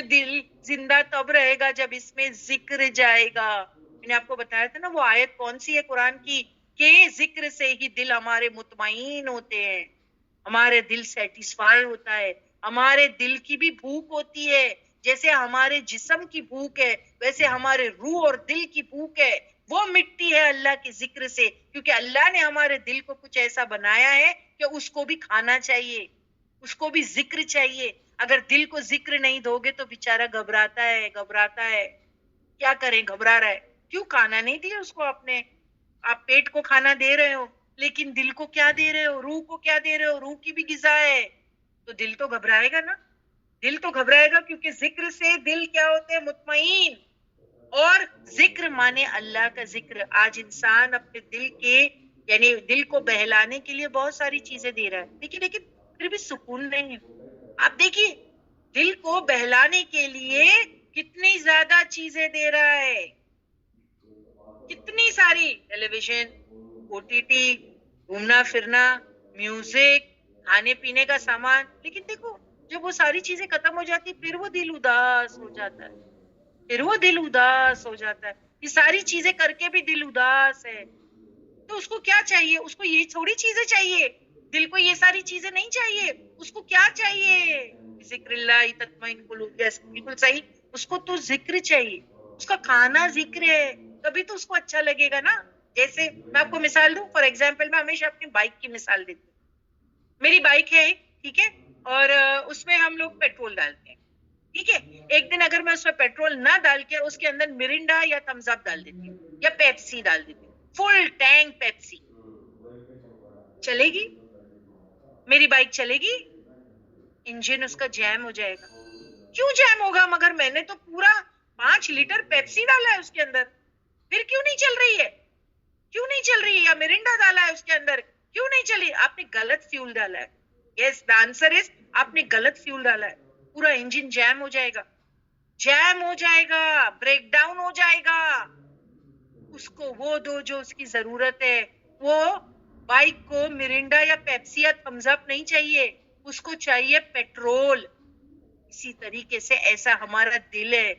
दिल जिंदा तब रहेगा जब इसमें जिक्र जाएगा। मैंने आपको बताया था ना वो आयत कौन सी है कुरान की, के जिक्र से ही दिल हमारे मुतमईन होते हैं, हमारे दिल सेटिस्फाई होता है, हमारे दिल की भी भूख होती है। जैसे हमारे जिस्म की भूख है, वैसे हमारे रूह और दिल की भूख है, वो मिटती है अल्लाह के जिक्र से, क्योंकि अल्लाह ने हमारे दिल को कुछ ऐसा बनाया है कि उसको भी खाना चाहिए, उसको भी जिक्र चाहिए। अगर दिल को जिक्र नहीं दोगे तो बेचारा घबराता है, क्या करें, घबरा रहा है, क्यों खाना नहीं दिया उसको आपने। आप पेट को खाना दे रहे हो, लेकिन दिल को क्या दे रहे हो, रूह को क्या दे रहे हो, रूह की भी गिज़ा है, तो दिल तो घबराएगा ना। दिल तो घबराएगा, क्योंकि जिक्र से दिल क्या होते हैं, मुतमईन। और जिक्र माने अल्लाह का जिक्र। आज इंसान अपने दिल के यानी दिल को बहलाने के लिए बहुत सारी चीजें दे रहा है, लेकिन फिर भी सुकून नहीं है। आप देखिए, दिल को बहलाने के लिए कितनी ज्यादा चीजें दे रहा है, कितनी सारी, टेलीविजन, ओटीटी, घूमना फिरना, म्यूजिक, खाने पीने का सामान। लेकिन देखो, जब वो सारी चीजें खत्म हो जाती, फिर वो दिल उदास हो जाता है, फिर वो दिल उदास हो जाता है। ये सारी चीजें करके भी दिल उदास है, तो उसको क्या चाहिए? उसको ये थोड़ी चीजें चाहिए, दिल को ये सारी चीजें नहीं चाहिए। उसको क्या चाहिए? जिक्रिल्लाह तत्मईन कुलूब। यस, बिल्कुल सही। उसको तो जिक्र चाहिए, उसका खाना जिक्र है, तभी तो उसको अच्छा लगेगा ना। जैसे मैं आपको मिसाल दूं, फॉर एग्जाम्पल, मैं हमेशा अपनी बाइक की मिसाल देती हूँ। मेरी बाइक है, ठीक है, और उसमें हम लोग पेट्रोल डालते हैं, ठीक है। एक दिन अगर मैं उसमें पेट्रोल ना डाल के उसके अंदर मिरिंडा या थम्स अप डाल देती हूँ या पेप्सी डाल देती हूँ, फुल टैंक पेप्सी, चलेगी? मेरी बाइक चलेगी? इंजन उसका जैम हो जाएगा। क्यों जैम होगा? मगर मैंने तो पूरा 5 लीटर पेप्सी डाला है उसके अंदर, फिर क्यों नहीं चल रही है? क्यों नहीं चल रही है? या मिरिंडा डाला है उसके अंदर, क्यों नहीं चली? आपने गलत फ्यूल डाला है। यस, द आंसर इज आपने गलत फ्यूल डाला है। पूरा इंजन जैम हो जाएगा, जैम हो जाएगा, ब्रेक डाउन हो जाएगा। उसको वो दो जो उसकी जरूरत है। वो बाइक को मिरिंडा या पेप्सी या थम्स अप नहीं चाहिए, उसको चाहिए पेट्रोल। इसी तरीके से ऐसा हमारा दिल है,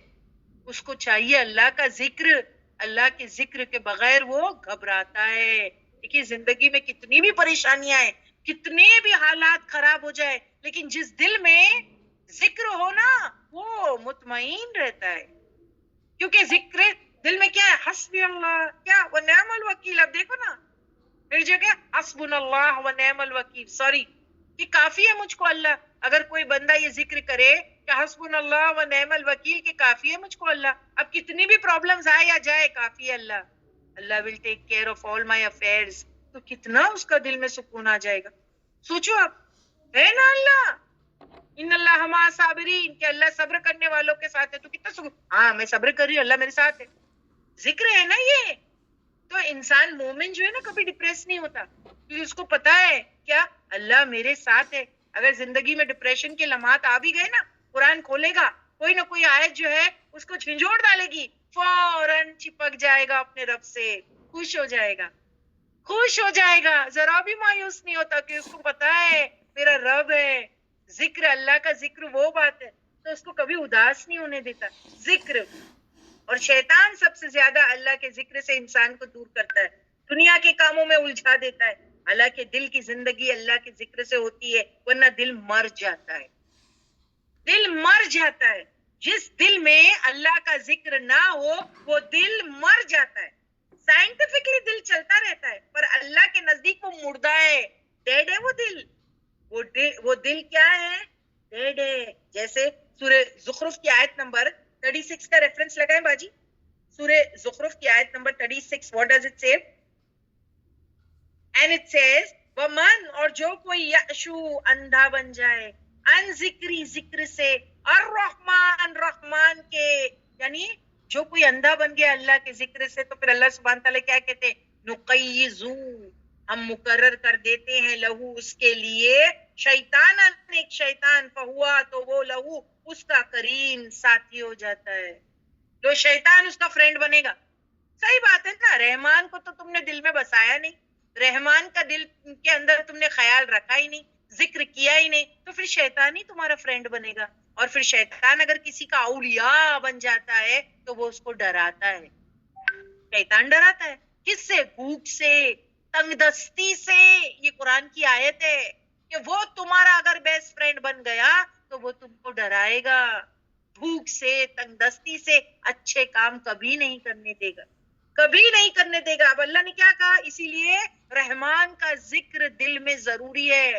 उसको चाहिए अल्लाह का जिक्र। अल्लाह के जिक्र के बगैर वो घबराता है। देखिए, जिंदगी में कितनी भी परेशानियां है, कितने भी हालात खराब हो जाए, लेकिन जिस दिल में जिक्र हो ना, वो मुतमईन रहता है। क्योंकि जिक्र दिल में क्या है? हस्बी अल्लाह क्या व निअमल वकील। अब देखो ना, फिर जो क्या, हस्बुनल्लाह व निअमल वकील, सॉरी, कि काफी है मुझको अल्लाह। अगर कोई बंदा ये जिक्र करे कि हस्बुनल्लाह व निअमल वकील, के काफी है मुझको अल्लाह, अब कितनी भी प्रॉब्लम्स आए या जाए, काफी है अल्लाह, अल्लाह will take care of all my affairs. तो कितना उसका दिल में सुकून आ जाएगा। सोचो आप, है ना अल्लाह, इन्नल्लाह मा साबिरीन, कि अल्लाह सब्र करने वालों के साथ है। तो कितना सुकून, हाँ मैं सब्र कर रही हूँ, अल्लाह मेरे साथ है। जिक्र है ना ये। तो इंसान मोमिन जो है ना, कभी डिप्रेस नहीं होता, क्योंकि उसको पता है क्या, अल्लाह मेरे साथ है। अगर जिंदगी में डिप्रेशन के लम्हात आ भी गए ना, कुरान खोलेगा, कोई ना कोई आयत जो है उसको झंझोड़ डालेगी, फौरन चिपक जाएगा अपने रब से, खुश हो जाएगा, खुश हो जाएगा, जरा भी मायूस नहीं होता, कि उसको पता है मेरा रब है। जिक्र, अल्लाह का जिक्र वो बात है, तो उसको कभी उदास नहीं होने देता जिक्र। और शैतान सबसे ज्यादा अल्लाह के जिक्र से इंसान को दूर करता है, दुनिया के कामों में उलझा देता है। हालांकि दिल की जिंदगी अल्लाह के जिक्र से होती है, वरना दिल मर जाता है, दिल मर जाता है। जिस दिल में अल्लाह का जिक्र ना हो, वो दिल मर जाता है। साइंटिफिकली दिल चलता रहता है, पर अल्लाह के नजदीक वो मुर्दा है, डेड है वो दिल। वो दिल क्या है? डेड है। जैसे सूरह ज़ुखरुफ की आयत नंबर 36 का रेफरेंस लगाएं बाजी। सूरह ज़ुखरुफ की आयत नंबर 36, व्हाट डज इट से? एंड इट सेज, वमन, और जो कोई यशु, अंधा बन जाए, अन जिक्री, जिक्र से, अर्रहमान, रहमान के, यानी जो कोई अंधा बन गया अल्लाह के जिक्र से, तो फिर अल्लाह सुब्हान तआला क्या कहते हैं? नुकय्यिजू, हम मुकर्रर कर देते हैं, लहू, उसके लिए, शैतान, एक शैतान, फहुआ, तो वो लहू, उसका करीन, साथी हो जाता है। जो शैतान उसका फ्रेंड बनेगा। सही बात है ना, रहमान को तो तुमने दिल में बसाया नहीं, रहमान का दिल के अंदर तुमने ख्याल रखा ही नहीं, जिक्र किया ही नहीं, तो फिर शैतान ही तुम्हारा फ्रेंड बनेगा। और फिर शैतान अगर किसी का औलिया बन जाता है, तो वो उसको डराता है। शैतान डराता है किससे? भूख से, तंगदस्ती से। ये कुरान की आयत है कि वो तुम्हारा अगर बेस्ट फ्रेंड बन गया, तो वो तुमको डराएगा। भूख से, तंगदस्ती से अच्छे काम कभी नहीं करने देगा, कभी नहीं करने देगा। अब अल्लाह ने क्या कहा? इसीलिए रहमान का जिक्र दिल में जरूरी है।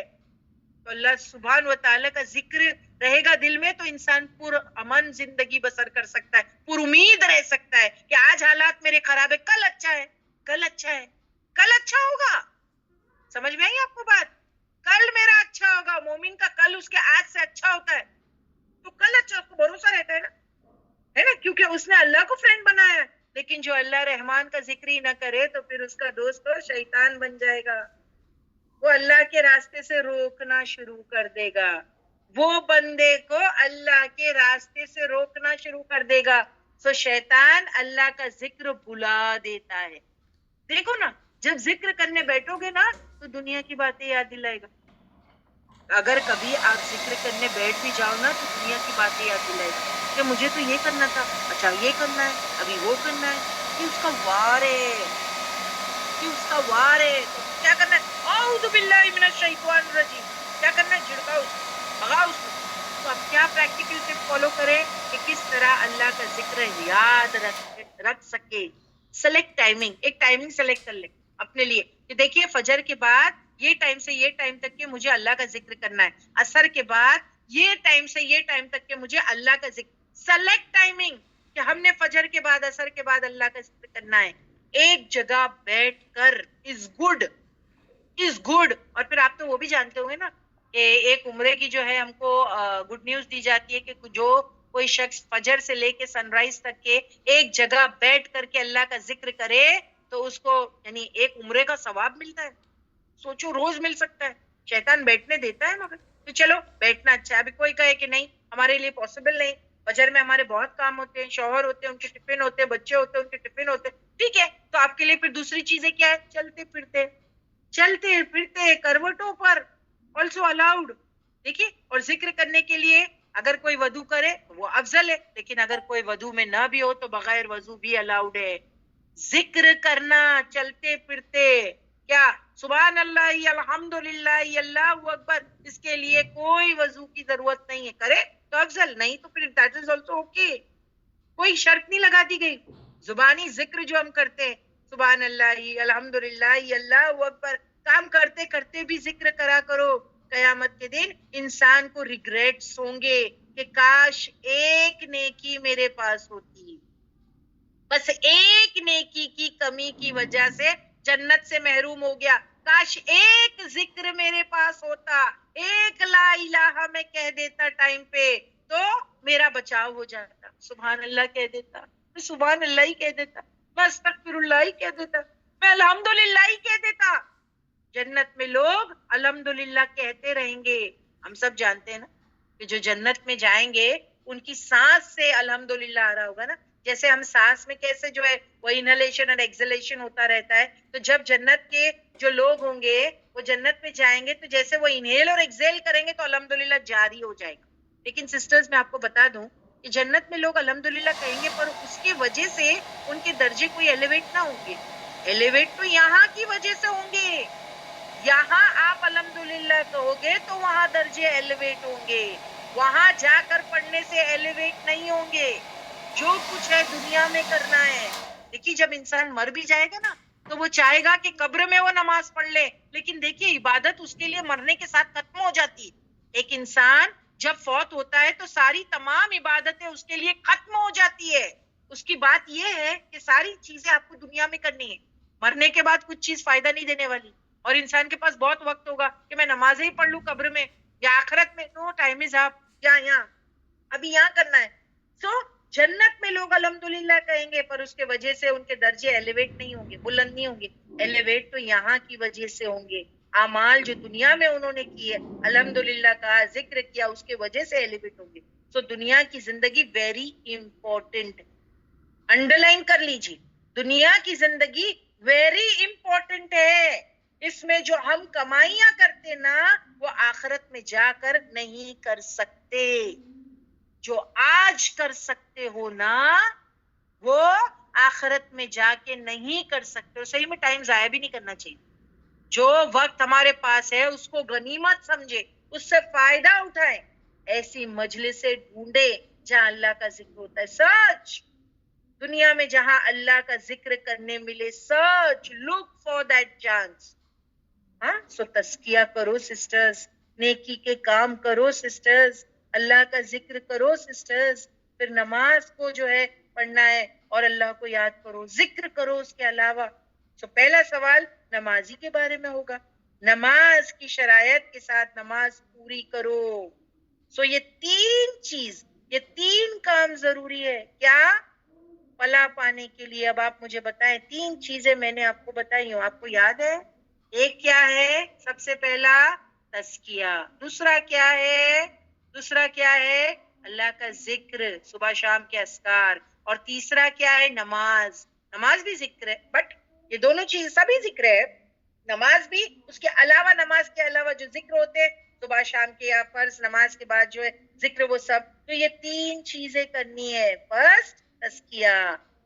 तो अल्लाह सुभान व तआला का जिक्र रहेगा दिल में, तो इंसान पुरअमन जिंदगी बसर कर सकता है, पुरुमीद रह सकता है कि आज हालात मेरे खराब है, कल अच्छा है, कल अच्छा है, कल अच्छा होगा। समझ में आई आपको बात? कल मेरा अच्छा होगा। मोमिन का कल उसके आज से अच्छा होता है। तो कल अच्छा उसको भरोसा रहता है ना, क्योंकि उसने अल्लाह को फ्रेंड बनाया है। लेकिन जो अल्लाह रहमान का जिक्र ही ना करे तो फिर उसका दोस्त तो शैतान बन जाएगा, वो अल्लाह के रास्ते से रोकना शुरू कर देगा, वो बंदे को अल्लाह के रास्ते से रोकना शुरू कर देगा। सो शैतान अल्लाह का जिक्र बुला देता है। देखो ना, जब जिक्र करने बैठोगे ना तो दुनिया की बातें याद दिलाएगा। अगर कभी आप जिक्र करने बैठ भी जाओ ना तो दुनिया की बातें याद दिलाएगा कि मुझे तो ये करना था, अच्छा ये करना है, अभी वो करना है, ये उसका वार है, ये उसका वार है, तो क्या करना है? औज़ु बिल्लाहि मिनश शैतानिर रजीम, क्या करना है? झिड़काओ उसको, भगाओ उसको। तो अब क्या प्रैक्टिकल टिप फॉलो करें कि किस तरह अल्लाह का जिक्र याद रख सके। सेलेक्ट टाइमिंग, एक टाइमिंग सेलेक्ट कर ले अपने लिए कि देखिए फजर के बाद ये टाइम से ये टाइम तक के मुझे अल्लाह का जिक्र करना है, असर के बाद ये टाइम से ये टाइम तक के मुझे अल्लाह का जिक्र। सेलेक्ट टाइमिंग कि हमने फजर के बाद असर के बाद अल्लाह का जिक्र करना है, एक जगह बैठकर। Is good. और फिर आप तो वो भी जानते होंगे ना कि एक उम्रे की जो है हमको गुड न्यूज दी जाती है कि जो कोई शख्स फजर से लेके सनराइज तक के एक जगह बैठ करके अल्लाह का जिक्र करे तो उसको यानी एक उम्रे का सवाब मिलता है। सोचो, रोज मिल सकता है। शैतान बैठने देता है मगर, तो चलो बैठना अच्छा है। अभी कोई कहे कि नहीं हमारे लिए पॉसिबल नहीं, फजर में हमारे बहुत काम होते हैं, शौहर होते हैं उनके टिफिन होते हैं, बच्चे होते हैं उनके टिफिन होते हैं, ठीक है, तो आपके लिए फिर दूसरी चीजें क्या है? चलते फिरते करवटों पर ऑल्सो अलाउड। देखिए, और जिक्र करने के लिए अगर कोई वजू करे तो वो अफजल है, लेकिन अगर कोई वजू में ना भी हो तो बगैर वजू भी अलाउड है। जिक्र करना चलते फिरते, क्या सुभान अल्लाह, अल्हम्दुलिल्लाह, अल्लाहू अकबर, इसके लिए कोई वजू की जरूरत नहीं है, करे तो अफजल, नहीं तो फिर दैट इज ऑल्सो ओके। कोई शर्त नहीं लगा दी गई। जुबानी जिक्र जो हम करते हैं, सुभान अल्लाह, अल्हम्दुलिल्लाह, अल्लाहू अकबर, काम करते करते भी जिक्र करा करो। कयामत के दिन इंसान को रिग्रेट्स होंगे कि काश एक नेकी मेरे पास होती, बस एक नेकी की कमी की वजह से जन्नत से महरूम हो गया। काश एक जिक्र मेरे पास होता, एक ला इलाहा मैं कह देता टाइम पे तो मेरा बचाव हो जाता। सुभान अल्लाह कह देता, मैं सुभान अल्लाह ही कह देता, मैं अस्तगफिरुल्लाह ही कह देता, मैं अल्हम्दुलिल्लाह ही कह देता। जन्नत में लोग अल्हम्दुलिल्लाह कहते रहेंगे। हम सब जानते हैं ना कि जो जन्नत में जाएंगे उनकी सांस से अल्हम्दुलिल्लाह आ रहा होगा ना, जैसे हम सांस में कैसे जो है वो इनहेलेशन और एक्सहेलेशन होता रहता है, तो जब जन्नत के जो लोग होंगे वो जन्नत में जाएंगे तो जैसे वो इनहेल और एक्सहेल करेंगे तो अल्हम्दुलिल्लाह जारी हो जाएगा। लेकिन सिस्टर्स, मैं आपको बता दूं कि जन्नत में लोग अल्हम्दुलिल्लाह कहेंगे पर उसकी वजह से उनके दर्जे कोई एलिवेट ना होंगे। एलिवेट तो यहाँ की वजह से होंगे। यहाँ आप अल्हम्दुलिल्लाह कहोगे तो वहां दर्जे एलिवेट होंगे, वहां जाकर पढ़ने से एलिवेट नहीं होंगे। जो कुछ है दुनिया में करना है। देखिए, जब इंसान मर भी जाएगा ना तो वो चाहेगा कि कब्र में वो नमाज पढ़ ले, लेकिन देखिए इबादत उसके लिए मरने के साथ खत्म हो जाती है। एक इंसान जब फौत होता है तो सारी तमाम इबादतें उसके लिए खत्म हो जाती है। उसकी बात यह है कि सारी चीजें आपको दुनिया में करनी है, मरने के बाद कुछ चीज फायदा नहीं देने वाली। और इंसान के पास बहुत वक्त होगा कि मैं नमाजें ही पढ़ लूं कब्र में या आखिरत में। No, time is up. यहाँ अभी यहाँ करना है। सो जन्नत में लोग अल्हम्दुलिल्लाह कहेंगे पर उसके वजह से उनके दर्जे एलिवेट नहीं होंगे, बुलंद नहीं होंगे। एलिवेट तो यहाँ की वजह से होंगे। अमाल जो दुनिया में उन्होंने किए, अल्हम्दुलिल्लाह कहा, जिक्र किया, उसके वजह से एलिवेट होंगे। सो दुनिया की जिंदगी वेरी इंपॉर्टेंट, अंडरलाइन कर लीजिए, दुनिया की जिंदगी वेरी इंपॉर्टेंट है। इसमें जो हम कमाइयां करते ना वो आखिरत में जाकर नहीं कर सकते। जो आज कर सकते हो ना वो आखिरत में जाके नहीं कर सकते। और सही में टाइम जाया भी नहीं करना चाहिए। जो वक्त हमारे पास है उसको गनीमत समझे, उससे फायदा उठाएं। ऐसी मजलिसें ढूंढे जहां अल्लाह का जिक्र होता है। सच दुनिया में जहां अल्लाह का जिक्र करने मिले, search, look for that chance. हाँ, सो तस्किया करो सिस्टर्स, नेकी के काम करो सिस्टर्स, अल्लाह का जिक्र करो सिस्टर्स। फिर नमाज को जो है पढ़ना है और अल्लाह को याद करो, जिक्र करो उसके अलावा। तो पहला सवाल नमाजी के बारे में होगा, नमाज की शरायत के साथ नमाज पूरी करो। सो ये तीन काम जरूरी है क्या? फला पाने के लिए। अब आप मुझे बताएं, 3 चीजें मैंने आपको बताई हूं, आपको याद है? एक क्या है? सबसे पहला तस्किया। दूसरा क्या है? अल्लाह का जिक्र, सुबह शाम के अस्कार। और तीसरा क्या है? नमाज। नमाज भी जिक्र है, बट ये दोनों चीज सभी जिक्र है। नमाज भी, उसके अलावा नमाज के अलावा जो जिक्र होते हैं सुबह शाम के या फर्ज नमाज के बाद जो है जिक्र, वो सब। तो ये 3 चीजें करनी है। फर्स्ट तस्किया,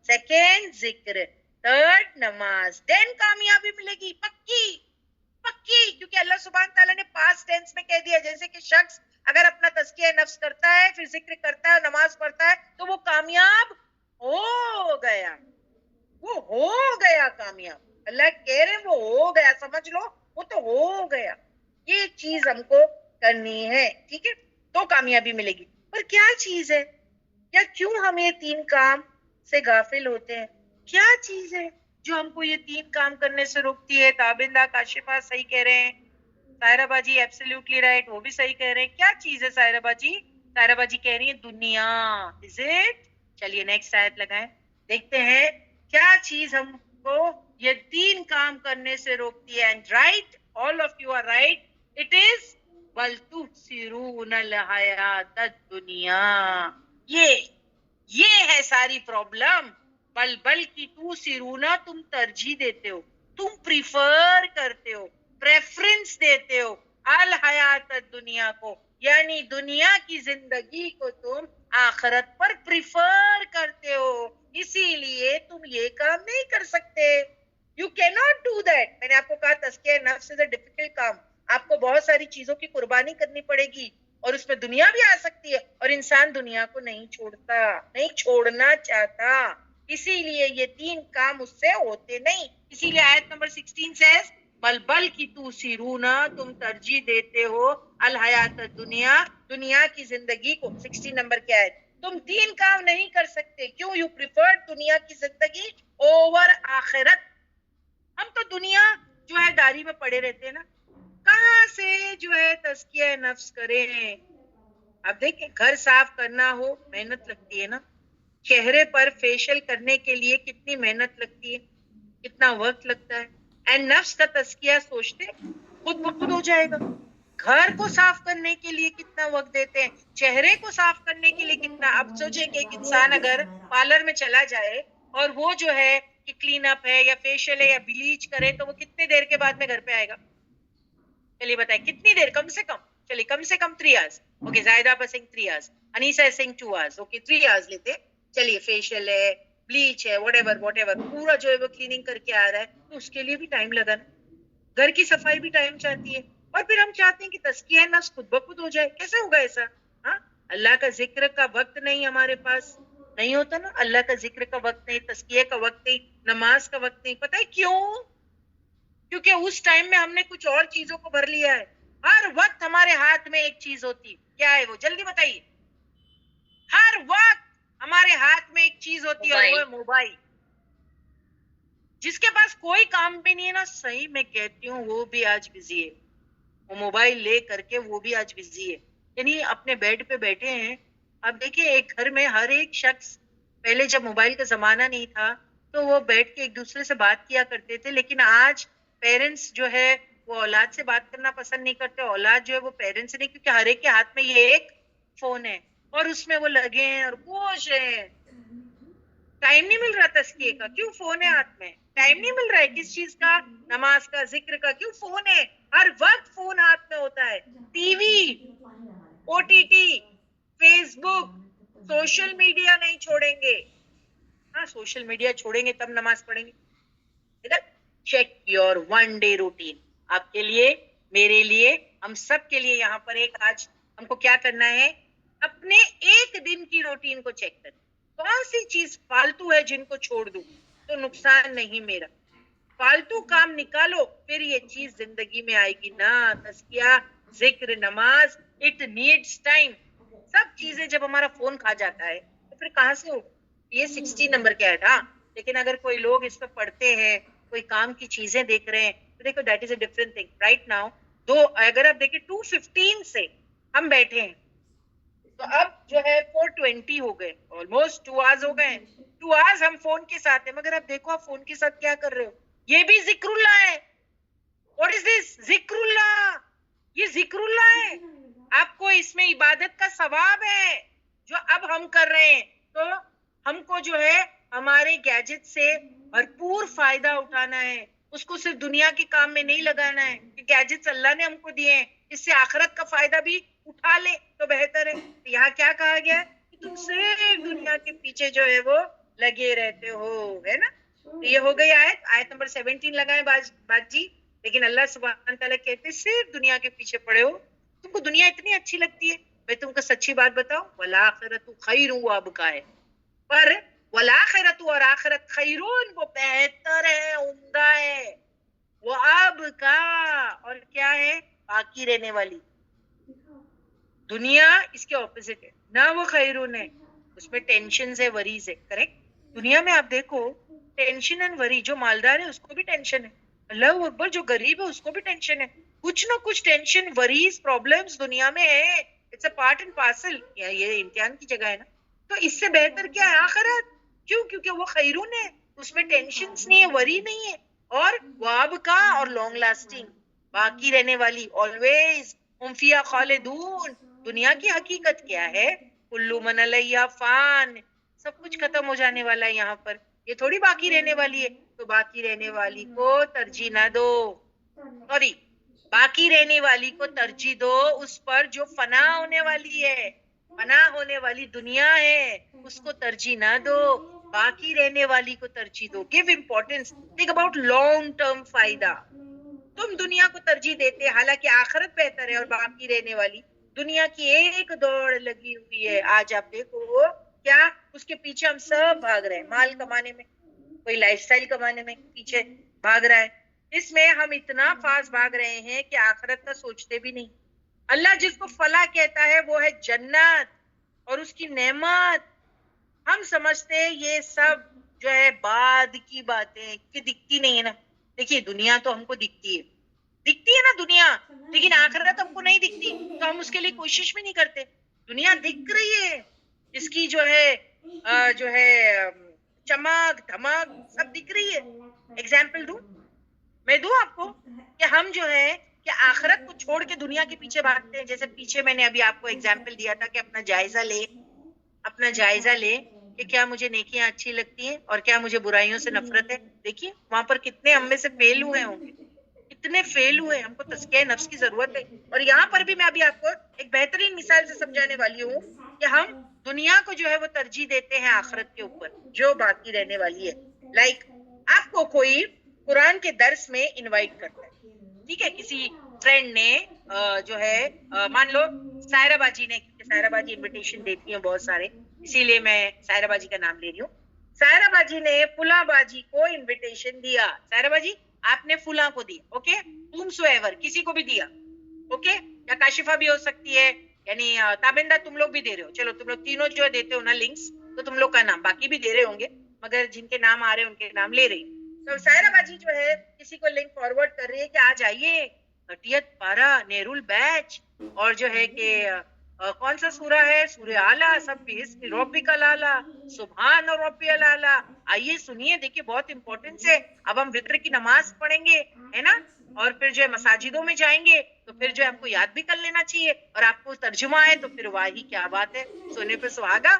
सेकेंड जिक्र, थर्ड नमाज। देन कामयाबी मिलेगी, पक्की पक्की। क्योंकि अल्लाह सुब्हान ताला ने पास्ट टेंस में कह दिया, जैसे कि शख्स अगर अपना तस्किया नफ्स करता है, फिर जिक्र करता है, नमाज पढ़ता है, तो वो कामयाब हो गया। वो हो गया कामयाब। अल्लाह कह रहे वो हो गया, समझ लो, वो तो हो गया। ये चीज हमको करनी है, ठीक है? तो कामयाबी मिलेगी। पर क्या चीज है? या क्यों हम ये 3 काम से गाफिल होते हैं? क्या चीज है जो हमको ये 3 काम करने से रोकती है? ताबिंदा, काशिफा सही कह रहे हैं, सायरा बाजी एब्सोल्युटली राइट, वो भी सही कह रहे हैं। क्या चीज है सायरा बाजी? सायरा बाजी कह रही है दुनिया। Is it? चलिए नेक्स्ट आयत लगाएं, देखते हैं क्या चीज हमको ये 3 काम करने से रोकती है। And right, all of you are right, it is बल तुसिरूनल हयातद दुनिया। ये है सारी प्रॉब्लम। बल की तू सिरूना, तुम तरजीह देते हो, तुम प्रिफर करते हो, प्रेफरेंस देते हो अल हयात दुनिया को, यानी दुनिया की जिंदगी को तुम आखिरत पर प्रिफर करते हो। इसीलिए तुम ये काम नहीं कर सकते। You can not do that. मैंने आपको कहा तस्किया नफ्स इज अ डिफिकल्ट काम। आपको बहुत सारी चीजों की कुर्बानी करनी पड़ेगी और उसमें दुनिया भी आ सकती है, और इंसान दुनिया को नहीं छोड़ता, नहीं छोड़ना चाहता। इसीलिए ये 3 काम उससे होते नहीं। इसीलिए आयत नंबर 16 से बल की तू सिरूना, तुम तरजीह देते हो अल हयात दुनिया, दुनिया की जिंदगी को। 16 नंबर की आयत। तुम 3 काम नहीं कर सकते। क्यों? यू प्रिफर दुनिया की जिंदगी ओवर आखिरत। हम तो दुनिया जो है दारी में पड़े रहते हैं ना, कहां से जो है तस्किया नफ्स करें? अब देखिए, घर साफ करना हो मेहनत लगती है ना, चेहरे पर फेशियल करने के लिए कितनी मेहनत लगती है, कितना वक्त लगता है। एंड नफ्स का तस्किया सोचते खुद ब खुद हो जाएगा। घर को साफ करने के लिए कितना वक्त देते हैं, चेहरे को साफ करने के लिए कितना। अब सोचें कि एक इंसान अगर पार्लर में चला जाए और वो जो है कि क्लीन अप है या फेशियल है या ब्लीच करे, तो वो कितने देर के बाद में घर पे आएगा? चलिए बताए कितनी देर? कम से कम, चलिए कम से कम 3 आवर्स। ओके, जायदा Singh 3 hours, Anisa Singh 2 hours. Okay, 3 hours लेते। चलिए फेशियल है, ब्लीच है, व्हाटएवर पूरा जो है वो क्लीनिंग करके आ रहा है, तो उसके लिए भी टाइम लगा ना। घर की सफाई भी टाइम चाहती है। और फिर हम चाहते हैं कि तस्किया नफ्स खुद ब खुद हो जाए। कैसे होगा ऐसा? हाँ, अल्लाह का जिक्र का वक्त नहीं हमारे पास, नहीं होता ना। अल्लाह का जिक्र का वक्त नहीं, तस्किया का वक्त नहीं, नमाज का वक्त नहीं। पता है क्यों? क्योंकि उस टाइम में हमने कुछ और चीजों को भर लिया है। हर वक्त हमारे हाथ में एक चीज होती है। क्या है वो? जल्दी बताइए। हर वक्त हमारे हाथ में एक चीज होती है, और वो है मोबाइल। जिसके पास कोई काम भी नहीं है ना, सही मैं कहती हूँ, वो भी आज बिजी है। वो मोबाइल ले करके वो भी आज बिजी है, यानी अपने बेड पे बैठे हैं। अब देखिए, एक घर में हर एक शख्स, पहले जब मोबाइल का जमाना नहीं था तो वो बैठ के एक दूसरे से बात किया करते थे, लेकिन आज पेरेंट्स जो है वो औलाद से बात करना पसंद नहीं करते, औलाद जो है वो पेरेंट्स से नहीं, क्योंकि हर एक के हाथ में ये एक फोन है और उसमें वो लगे हैं और खुश हैं। टाइम नहीं मिल रहा तस्किए का, क्यों? फोन है हाथ में। टाइम नहीं मिल रहा है किस चीज का? नमाज का, जिक्र का, क्यों? फोन है। हर वक्त फोन हाथ में होता है। TV, OTT, Facebook, social media नहीं छोड़ेंगे। हाँ, सोशल मीडिया छोड़ेंगे तब नमाज पढ़ेंगे। इधर चेक योर 1 डे रूटीन। आपके लिए, मेरे लिए, हम सब के लिए यहाँ पर एक आज हमको क्या करना है? अपने एक दिन की रूटीन को चेक करना। कौन सी चीज फालतू है जिनको छोड़ दूं तो नुकसान नहीं मेरा। फालतू काम निकालो, फिर ये चीज जिंदगी में आएगी ना। तस्किया, जिक्र, नमाज, इट नीड्स टाइम। सब चीजें जब हमारा फोन खा जाता है तो फिर कहाँ से हो? ये 16 नंबर क्या है था। लेकिन अगर कोई लोग इस पर पढ़ते हैं, कोई काम की चीजें देख रहे हैं, तो देखो that is a different thing. Right now दो, अगर आप देखिए 2:15 से हम बैठे हैं, तो अब जो है 4:20 हो गए, ऑलमोस्ट 2 आवर्स हो गए। 2 आवर्स हम फोन के साथ है, मगर अब देखो आप फोन के साथ क्या कर रहे हो, ये भी जिक्रुल्लाह है। What is this? जिक्रुल्लाह, ये जिक्रुल्लाह है। आपको इसमें इबादत का सवाब है जो अब हम कर रहे हैं। तो हमको जो है हमारे गैजेट से भरपूर फायदा उठाना है, उसको सिर्फ दुनिया के काम में नहीं लगाना है कि गैजेट्स अल्लाह ने हमको दिए हैं, इससे आखिरत का फायदा भी उठा ले तो बेहतर है। तो यहाँ क्या कहा गया है कि तुम सिर्फ दुनिया के पीछे जो है वो लगे रहते हो, है ना। तो ये हो गई आयत, आयत नंबर 17 लगाए बाजी। लेकिन अल्लाह सुब्हान तआला कहते सिर्फ दुनिया के पीछे पड़े हो, तुमको दुनिया इतनी अच्छी लगती है। मैं तुमको सच्ची बात बताऊं, वल आखिरतु खैरु व अबका है, पर वल आखिरतु और आखिरत खैरुन वो बेहतर है, उम्दा है, वो अबका और क्या है, बाकी रहने वाली। दुनिया इसके ऑपोजिट है, ना वो खैरुन है, उसमें टेंशन है, वरीज है। करेक्ट। दुनिया में आप देखो टेंशन एंड वरी, जो मालदार है उसको भी टेंशन है, अल्लाह अकबर, जो गरीब है उसको भी टेंशन है। कुछ ना कुछ टेंशन, वरीज, प्रॉब्लम्स दुनिया में है। It's a part and parcel, ये इम्तिहान की जगह है ना। तो इससे बेहतर क्या है आखिरत। क्यों? क्योंकि वो खैरून है, उसमें टेंशन नहीं है, वरी नहीं है, और वाब का और लॉन्ग लास्टिंग, बाकी रहने वाली, ऑलवेज हुम फिया खालिदून। दुनिया की हकीकत क्या है, कुल्लू मन अलैहा फान, सब कुछ खत्म हो जाने वाला है यहाँ पर, ये थोड़ी बाकी रहने वाली है। तो बाकी रहने वाली को तरजीह ना दो, सॉरी, बाकी रहने वाली को तरजीह दो उस पर जो फना होने वाली है। फना होने वाली दुनिया है, उसको तरजीह ना दो, बाकी रहने वाली को तरजीह दो। Give importance, think about long term फायदा। तुम दुनिया को तरजीह देते, हालांकि आखिरत बेहतर है और बाकी रहने वाली। दुनिया की एक दौड़ लगी हुई है, आज आप देखो क्या उसके पीछे हम सब भाग रहे हैं, माल कमाने में, कोई लाइफस्टाइल कमाने में पीछे भाग रहा है। इसमें हम इतना फास्ट भाग रहे हैं कि आखिरत का सोचते भी नहीं। अल्लाह जिसको फला कहता है वो है जन्नत और उसकी नेमत। हम समझते हैं ये सब जो है बाद की बातें कि दिखती नहीं है ना। देखिए दुनिया तो हमको दिखती है ना दुनिया, लेकिन आखिरत हमको नहीं दिखती, तो हम उसके लिए कोशिश भी नहीं करते। दुनिया दिख रही है, इसकी जो है चमक धमक सब दिख रही है। एग्जाम्पल दूं, मैं दूं आपको कि हम जो है कि आखिरत को छोड़ के दुनिया के पीछे भागते हैं। जैसे पीछे मैंने अभी आपको एग्जाम्पल दिया था कि अपना जायजा ले कि क्या मुझे नेकियां अच्छी लगती हैं और क्या मुझे बुराइयों से नफरत है। देखिए वहां पर कितने हम में से फेल हुए होंगे, कितने फेल हुए। हमको तज़किया नफ्स की जरूरत है। और यहाँ पर भी मैं अभी आपको एक बेहतरीन मिसाल से समझाने वाली हूँ कि हम दुनिया को जो है वो तरजीह देते हैं आखिरत के ऊपर जो बाकी रहने वाली है। लाइक आपको कोई कुरान के दर्स में इनवाइट करता है, ठीक है, किसी फ्रेंड ने जो है मान लो सायरा बाजी ने, क्योंकि सायरा बाजी इनविटेशन देती है बहुत सारे, इसीलिए मैं सायरा बाजी का नाम ले रही हूँ। सायरा बाजी ने फुला बाजी को इनविटेशन दिया। सायरा बाजी आपने फुला को दिया, ओके, whomsoever किसी को भी दिया, ओके, या काशिफा भी हो सकती है, यानी ताबिंदा तुम लोग भी दे रहे हो, चलो तुम लोग तीनों जो देते हो ना लिंक्स, तो तुम लोग का नाम, बाकी भी दे रहे होंगे मगर जिनके नाम आ रहे हैं उनके नाम ले रही। तो सायरा बाजी जो है किसी को लिंक फॉरवर्ड कर रही है कि आज आइए 30th पारा नेरुल बैच, और जो है कि कौन सा सूरा है, सूरे आला, सब बिस्मि रब्बिकल आला, सुभान रब्बियल आला। आइए सुनिए, देखिए बहुत इंपॉर्टेंस है। अब हम वित्र की नमाज पढ़ेंगे, है ना, और फिर जो है मसाजिदों में जाएंगे, तो फिर जो है आपको याद भी कर लेना चाहिए, और आपको तर्जुमा है तो फिर वाही क्या बात है, सोने पे सुहागा।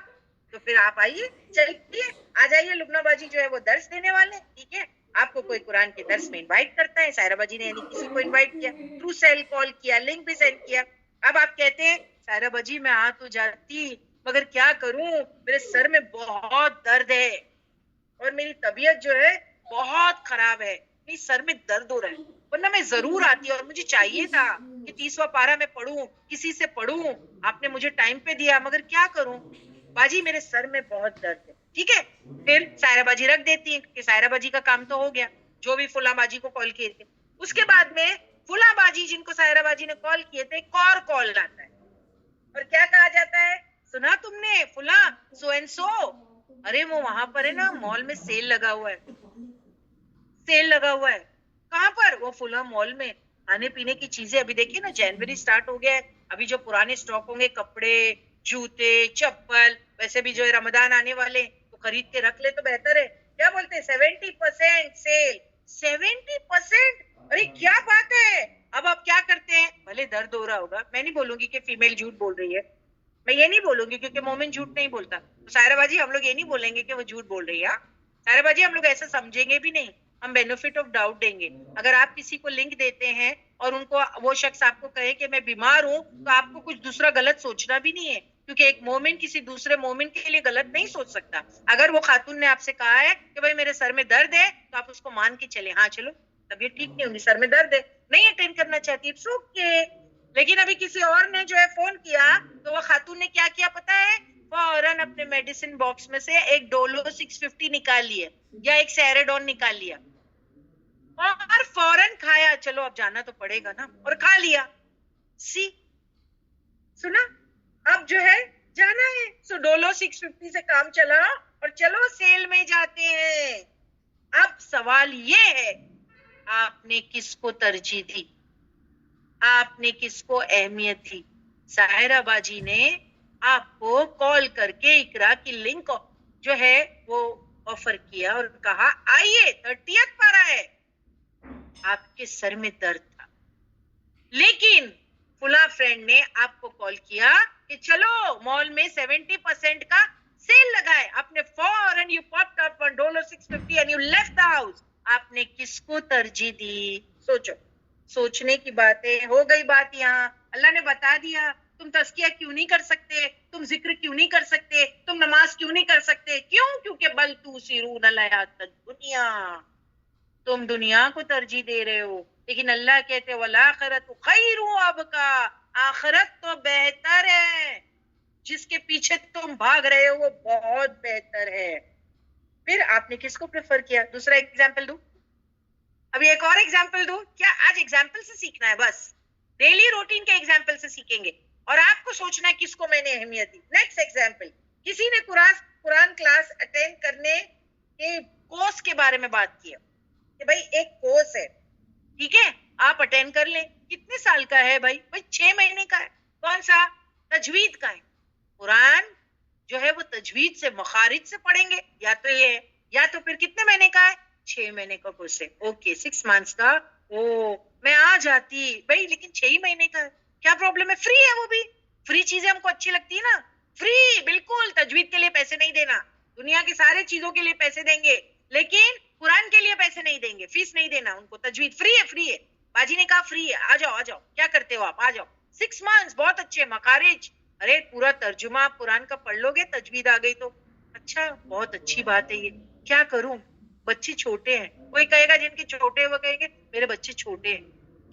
तो फिर आप आइए, चलिए आ जाइए। लुबना बाजी जो है वो दर्स देने वाले, ठीक है, आपको कोई कुरान के दर्स में इनवाइट करता है, सायरा बाजी ने यानी किसी को इनवाइट किया, थ्रू सेल कॉल किया, लिंक भी सेंड किया। अब आप कहते हैं सायरा बाजी मैं आ तो जाती मगर क्या करूं, मेरे सर में बहुत दर्द है और मेरी तबीयत जो है बहुत खराब है, मेरे सर में दर्द हो रहा है, वरना मैं जरूर आती और मुझे चाहिए था कि 30वां पारा मैं पढ़ूं, किसी से पढ़ूं, आपने मुझे टाइम पे दिया, मगर क्या करूं बाजी मेरे सर में बहुत दर्द है। ठीक है, फिर सायरा बाजी रख देती है कि सायरा बाजी का काम तो हो गया, जो भी फुला बाजी को कॉल किए थे। उसके बाद में फुला बाजी जिनको सायरा बाजी ने कॉल किए थे, एक और कॉल आता है और क्या कहा जाता है, सुना तुमने फुला सो एंड सो, अरे वो वहां पर है ना मॉल में सेल लगा हुआ है, सेल लगा हुआ है। कहाँ पर? वो फुला मॉल में। खाने पीने की चीजें, अभी देखिए ना जनवरी स्टार्ट हो गया है, अभी जो पुराने स्टॉक होंगे कपड़े, जूते, चप्पल, वैसे भी जो है रमजान आने वाले, तो खरीद के रख ले तो बेहतर है। क्या बोलते हैं 70% सेल, 70%? अरे क्या बात है। अब आप क्या करते हैं, भले दर्द हो रहा होगा, मैं नहीं बोलूंगी कि फीमेल झूठ बोल रही है, मैं ये नहीं बोलूंगी क्योंकि मोमिन झूठ नहीं बोलता। तो सायरा बाजी हम लोग ये नहीं बोलेंगे कि वो झूठ बोल रही है। हाँ? सायरा बाजी हम लोग ऐसा समझेंगे भी नहीं, हम बेनिफिट ऑफ डाउट देंगे। अगर आप किसी को लिंक देते हैं और उनको वो शख्स आपको कहे कि मैं बीमार हूं, तो आपको कुछ दूसरा गलत सोचना भी नहीं है, क्योंकि एक मोमिन किसी दूसरे मोमिन के लिए गलत नहीं सोच सकता। अगर वो खातून ने आपसे कहा है कि भाई मेरे सर में दर्द है, तो आप उसको मान के चले, हाँ चलो तबीयत ठीक नहीं होगी, सर में दर्द है, नहीं अटेंड करना चाहती, इट्स ओके। लेकिन अभी किसी और ने जो है फोन किया, तो वो खातून ने क्या किया पता है, फौरन अपने मेडिसिन बॉक्स में से एक डोलो 650 निकाल लिया या एक सेरेडोन निकाल लिया और फौरन खाया, चलो अब जाना तो पड़ेगा ना, और खा लिया। सी, सुना, अब जो है जाना है, सो डोलो 650 से काम चला और चलो सेल में जाते हैं। अब सवाल ये है, आपने किसको तरजीह दी, आपने किसको अहमियत दी? साहिरा बाजी ने आपको कॉल करके इकरा की लिंक जो है वो ऑफर किया और कहा आइए 30th पारा है, आपके सर में दर्द था, लेकिन फुला फ्रेंड ने आपको कॉल किया कि चलो मॉल में 70% का सेल लगा है, आपने फौरन you popped up on Dolo 650 and you left the house. आपने किसको तरजीह दी? सोचो, सोचने की बात है, हो गई बात। यहाँ अल्लाह ने बता दिया, तुम तस्किया क्यों नहीं कर सकते, तुम जिक्र क्यों नहीं कर सकते, तुम नमाज क्यों नहीं कर सकते, क्यों? क्योंकि बल तुसिरून अल हयात दुनिया, तुम दुनिया को तरजीह दे रहे हो, लेकिन अल्लाह कहते वल आखिरत खैरु अबका, आखिरत तो बेहतर है, जिसके पीछे तुम भाग रहे हो वो बहुत बेहतर है। फिर आपने किसको प्रेफर किया? दूसरा एग्जाम्पल दू, अभी एक और एग्जाम्पल दो क्या? आज एग्जाम्पल से सीखना है, बस डेली रूटीन के एग्जाम्पल से सीखेंगे और आपको सोचना है किसको मैंने अहमियत दी। नेक्स्ट एग्जाम्पल, किसी ने कुरान क्लास अटेंड करने के कोर्स के बारे में बात की कि भाई एक कोर्स है, ठीक है, आप अटेंड कर लें। कितने साल का है भाई? भाई 6 महीने का है। कौन सा? तजवीद का है। कुरान जो है वो तजवीद से मखारिज से पढ़ेंगे, या तो ये है, या तो फिर कितने महीने का है? 6 महीने का कोर्स है। ओके, 6 मंथ्स का। ओ, मैं आ जाती भाई, लेकिन 6 ही महीने का है, क्या प्रॉब्लम है? फ्री है, वो भी फ्री चीजें हमको अच्छी लगती है ना, फ्री, बिल्कुल। तजवीद के लिए पैसे नहीं देना, दुनिया की सारे चीजों के लिए पैसे देंगे, लेकिन कुरान के लिए पैसे नहीं देंगे, फीस नहीं देना उनको, तजवीद फ्री है, फ्री है। बाजी ने कहा फ्री है, आ जाओ आ जाओ, क्या करते हो आप, आ जाओ। 6 मंथ्स, बहुत अच्छे, मखारिज, अरे पूरा तर्जुमा आप कुरान का पढ़ लोगे, तजवीद आ गई तो अच्छा, बहुत अच्छी बात है ये, क्या करूं? बच्चे छोटे हैं, कोई कहेगा जिनके छोटे हैं वो कहेंगे मेरे बच्चे छोटे हैं,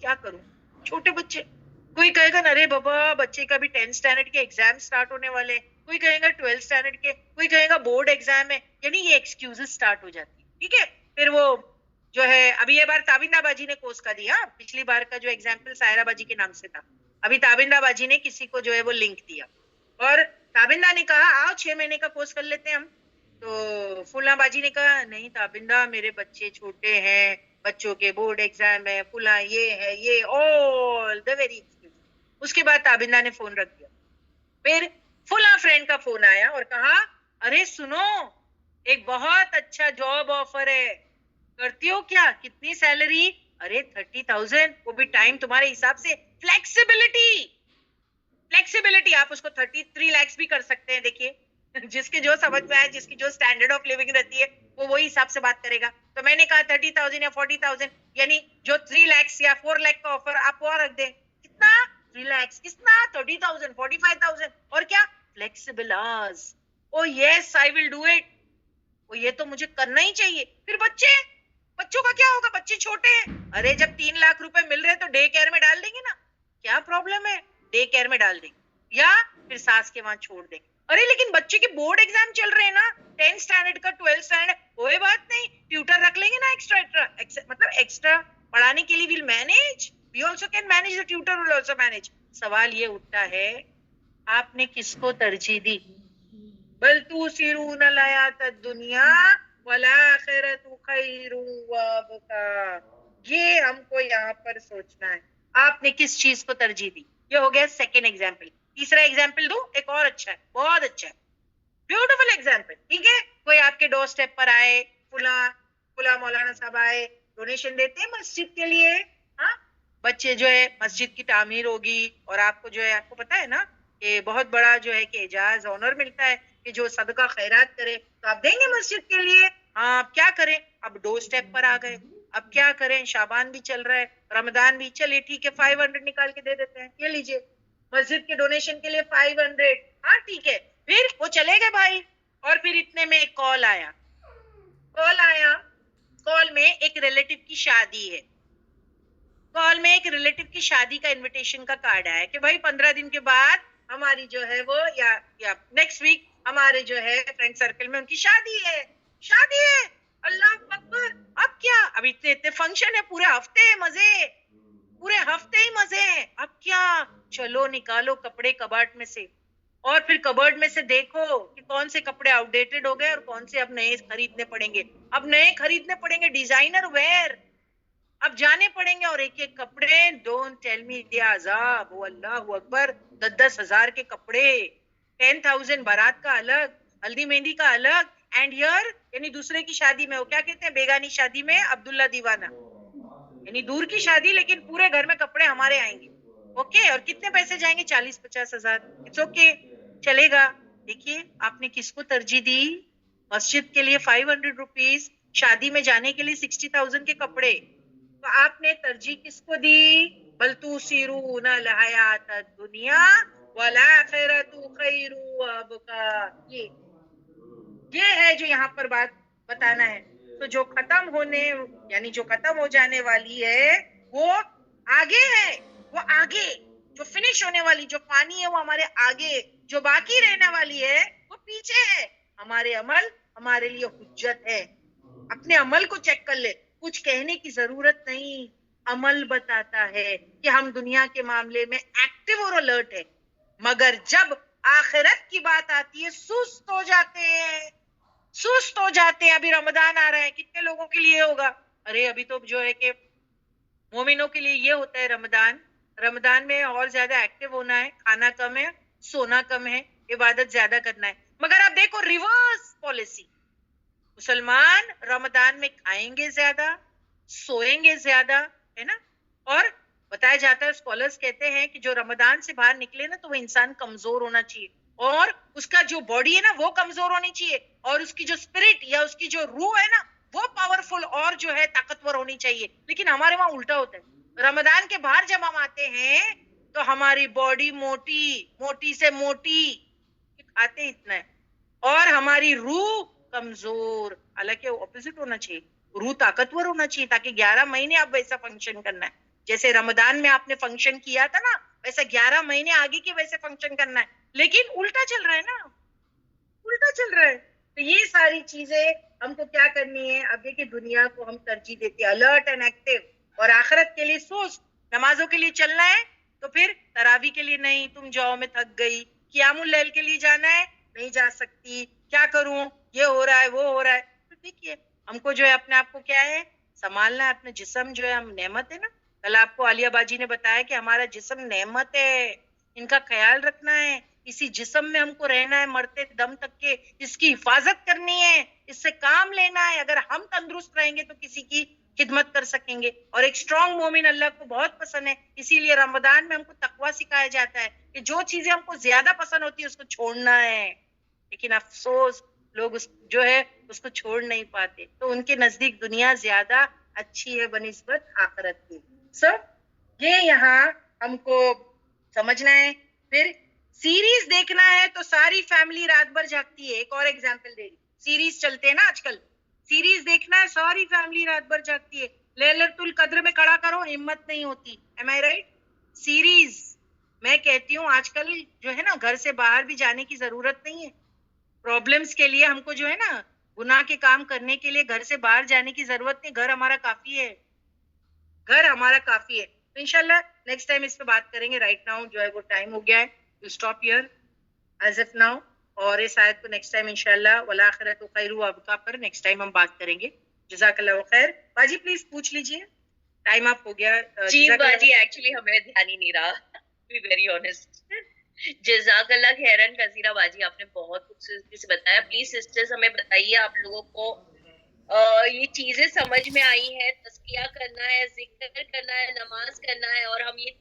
क्या करूं? छोटे बच्चे, कोई कहेगा अरे बाबा बच्चे का भी 10th स्टैंडर्ड के एग्जाम स्टार्ट होने वाले, कोई कहेगा 12th स्टैंडर्ड के, कोई कहेगा बोर्ड एग्जाम है, यानी ये एक्सक्यूजेस स्टार्ट हो जाती है। ठीक है, फिर वो जो है, अभी ये बार ताबिंदा बाजी ने कोर्स का दिया, पिछली बार का जो एग्जाम्पल सायरा बाजी के नाम से था, अभी ताबिंदा बाजी ने किसी को जो है वो लिंक दिया और ताबिंदा ने कहा आओ 6 महीने का कोर्स कर लेते हैं हम। तो फुला बाजी ने कहा नहीं ताबिंदा, मेरे बच्चे छोटे हैं, बच्चों के बोर्ड एग्जाम है, फुला ये है, ये ऑल द वेरी एक्सक्यूज। उसके बाद ताबिंदा ने फोन रख दिया। फिर फुला फ्रेंड का फोन आया और कहा अरे सुनो, एक बहुत अच्छा जॉब ऑफर है, करती हो क्या? कितनी सैलरी? अरे 30,000, वो भी टाइम तुम्हारे हिसाब से, फ्लेक्सिबिलिटी, फ्लेक्सिबिलिटी, आप उसको 33 लाख भी कर सकते हैं। देखिए जिसके जो समझ में आए, जिसकी जो स्टैंडर्ड ऑफ लिविंग रहती है, वो वही हिसाब से बात करेगा। तो मैंने कहा 30,000 या 40,000, यानी जो 3 लाख या 4 लाख का ऑफर आप वो रख दें। कितना? 3 लाख, कितना? 30,000, 45,000, और क्या? Flexible hours. O yes, I will do it, वो ये तो मुझे करना ही चाहिए। फिर बच्चे, बच्चों का क्या होगा? बच्चे छोटे हैं, अरे जब 3 लाख रुपए मिल रहे हैं तो डे केयर में डाल देंगे ना, क्या प्रॉब्लम है? डे केयर में डाल देंगे या फिर सास के वहां छोड़ देंगे। अरे लेकिन बच्चे के बोर्ड एग्जाम चल रहे हैं ना, 10th स्टैंडर्ड का, 12th स्टैंडर्ड, कोई बात नहीं, ट्यूटर रख लेंगे ना, मतलब एक्स्ट्रा पढ़ाने के लिए। Will manage, we also can manage, the tutor will also manage. सवाल ये उठता है आपने किसको तरजीह दी? बल तुसिरून अल हयात दुनिया वल आखिरतु खैरु व अबका, ये हमको यहाँ पर सोचना है, आपने किस चीज को तरजीह दी। ये हो गया सेकेंड एग्जाम्पल। तीसरा एग्जाम्पल दूं, एक और अच्छा है, बहुत अच्छा है, ब्यूटीफुल एग्जाम्पल, ठीक है। कोई आपके डोर स्टेप पर आए, फुला फुला मौलाना साहब आए, डोनेशन देते हैं मस्जिद के लिए, हाँ, बच्चे जो है मस्जिद की तामीर होगी, और आपको जो है, आपको पता है ना कि बहुत बड़ा जो है कि एजाज ऑनर मिलता है कि जो सदका खैरात करे, तो आप देंगे मस्जिद के लिए। हाँ, अब क्या करें, अब डोर स्टेप पर आ गए, अब क्या करें, शाबान भी चल रहा है, रमजान भी, चलिए ठीक है 500 निकाल के दे देते हैं, ये लीजिए मस्जिद के डोनेशन के लिए 500, हाँ ठीक है। फिर वो चले गए भाई, और फिर इतने में एक कॉल आया, कॉल आया, कॉल में एक रिलेटिव की शादी है, कॉल में एक रिलेटिव की शादी का इनविटेशन का कार्ड आया कि भाई 15 दिन के बाद हमारी जो है वो, या नेक्स्ट वीक हमारे जो है फ्रेंड सर्कल में उनकी शादी है, शादी है, अल्लाह अकबर। अब क्या, अब इतने इतने फंक्शन है, पूरे हफ्ते मजे, पूरे हफ्ते ही मजे हैं, अब क्या, चलो निकालो कपड़े कबाड़ में से, और फिर कबर्ड में से देखो कि कौन से कपड़े आउटडेटेड हो गए और कौन से अब नए खरीदने पड़ेंगे, अब नए खरीदने पड़ेंगे, डिजाइनर वेयर, अब जाने पड़ेंगे, और एक एक कपड़े, डोंट टेल मी दे अजाब, वो अल्लाह अकबर, 10,000 के कपड़े, 10,000 बारात का अलग, हल्दी मेहंदी का अलग, एंड हियर यानी दूसरे की शादी में, वो क्या कहते हैं, बेगानी शादी में अब्दुल्ला दीवाना, यानी दूर की शादी लेकिन पूरे घर में कपड़े हमारे आएंगे, ओके, और कितने पैसे जाएंगे, 40-50 हजार, इट्स ओके, चलेगा। देखिए आपने किसको तरजीह दी, मस्जिद के लिए 500 रुपीज, शादी में जाने के लिए 60,000 के कपड़े, तो आपने तरजीह किसको दी, बल तुसीरून अल हयात दुनिया वल आखिरतु खैरु व अबका, ये है जो यहाँ पर बात बताना है। तो जो खत्म होने, यानी जो खत्म हो जाने वाली है वो आगे है, वो आगे, जो फिनिश होने वाली, जो पानी है वो हमारे आगे, जो बाकी रहने वाली है वो पीछे है। हमारे अमल हमारे लिए हुज्जत है, अपने अमल को चेक कर ले, कुछ कहने की जरूरत नहीं, अमल बताता है कि हम दुनिया के मामले में एक्टिव और अलर्ट है, मगर जब आखिरत की बात आती है सुस्त हो जाते हैं, सुस्त हो जाते हैं। अभी रमजान आ रहा है, कितने लोगों के लिए होगा, अरे अभी तो जो है कि मोमिनों के लिए ये होता है रमजान, रमजान में और ज्यादा एक्टिव होना है, खाना कम है, सोना कम है, इबादत ज्यादा करना है, मगर आप देखो रिवर्स पॉलिसी, मुसलमान रमजान में खाएंगे ज्यादा, सोएंगे ज्यादा, है ना, और बताया जाता है, स्कॉलर्स कहते हैं कि जो रमजान से बाहर निकले ना, तो वो इंसान कमजोर होना चाहिए, और उसका जो बॉडी है ना वो कमजोर होनी चाहिए, और उसकी जो स्पिरिट या उसकी जो रूह है ना वो पावरफुल और जो है ताकतवर होनी चाहिए। लेकिन हमारे वहां उल्टा होता है, रमजान के बाहर जब हम आते हैं तो हमारी बॉडी मोटी, मोटी से मोटी, खाते इतना है, और हमारी रूह कमजोर, हालांकि ऑपोजिट होना चाहिए, रूह ताकतवर होना चाहिए, ताकि 11 महीने आप वैसा फंक्शन करना है, जैसे रमजान में आपने फंक्शन किया था ना, वैसे 11 महीने आगे की वैसे फंक्शन करना है, लेकिन उल्टा चल रहा है ना, उल्टा चल रहा है। तो ये सारी चीजें हमको क्या करनी है, अब देखिए दुनिया को हम तरजीह देते हैं अलर्ट एंड एक्टिव, और आखिरत के लिए सोच, नमाजों के लिए चलना है तो फिर तरावी के लिए नहीं, तुम जाओ मैं थक गई, कियामुल लैल के लिए जाना है, नहीं जा सकती, क्या करूं, ये हो रहा है वो हो रहा है। तो देखिए हमको जो है अपने आप को क्या है, संभालना है, अपने जिस्म जो है, हम नेमत है ना, कल आपको आलिया बाजी ने बताया कि हमारा जिस्म नेमत है, इनका ख्याल रखना है, इसी जिस्म में हमको रहना है मरते दम तक के, इसकी हिफाजत करनी है, इससे काम लेना है, अगर हम तंदुरुस्त रहेंगे तो किसी की खिदमत कर सकेंगे। और एक स्ट्रॉन्ग मोमिन अल्लाह को बहुत पसंद है, इसीलिए रमजान में हमको तकवा सिखाया जाता है कि जो चीजें हमको ज्यादा पसंद होती है उसको छोड़ना है, लेकिन अफसोस लोग जो है उसको छोड़ नहीं पाते, तो उनके नजदीक दुनिया ज्यादा अच्छी है बनिस्बत आखिरत की। सो ये यहाँ हमको समझना है। फिर सीरीज देखना है तो सारी फैमिली रात भर जागती है, एक और एग्जाम्पल दे रही, सीरीज चलते हैं ना आजकल, सीरीज देखना है, सारी फैमिली रात भर जागती है, लैलतुल कद्र में खड़ा करो हिम्मत नहीं होती, एम आई राइट। सीरीज, मैं कहती हूँ आजकल जो है ना घर से बाहर भी जाने की जरूरत नहीं है, प्रॉब्लम्स के लिए हमको जो है ना गुनाह के काम करने के लिए घर से बाहर जाने की जरूरत नहीं, घर हमारा काफी है, घर हमारा काफी है। तो इंशाल्लाह नेक्स्ट टाइम इस पे बात करेंगे, राइट नाउ जो है वो टाइम हो गया है, you stop here as if now, और इस आयत को नेक्स्ट टाइम इंशाल्लाह वल आखिरतु खैरु व अबका पर नेक्स्ट टाइम हम बात करेंगे। जज़ाकल्लाहु खैर। बाजी प्लीज पूछ लीजिए, टाइम अप हो गया। जी बाजी, एक्चुअली हमें ध्यान ही नहीं रहा, बी वेरी ऑनेस्ट। जज़ाकल्लाह खैरन कसीरा बाजी, आपने बहुत खूबसूरती से बताया। प्लीज सिस्टर्स हमें बताइए आप लोगों को ये चीजें समझ में आई है, तज़किया करना है, ज़िक्र करना है, नमाज़ करना है और हम ये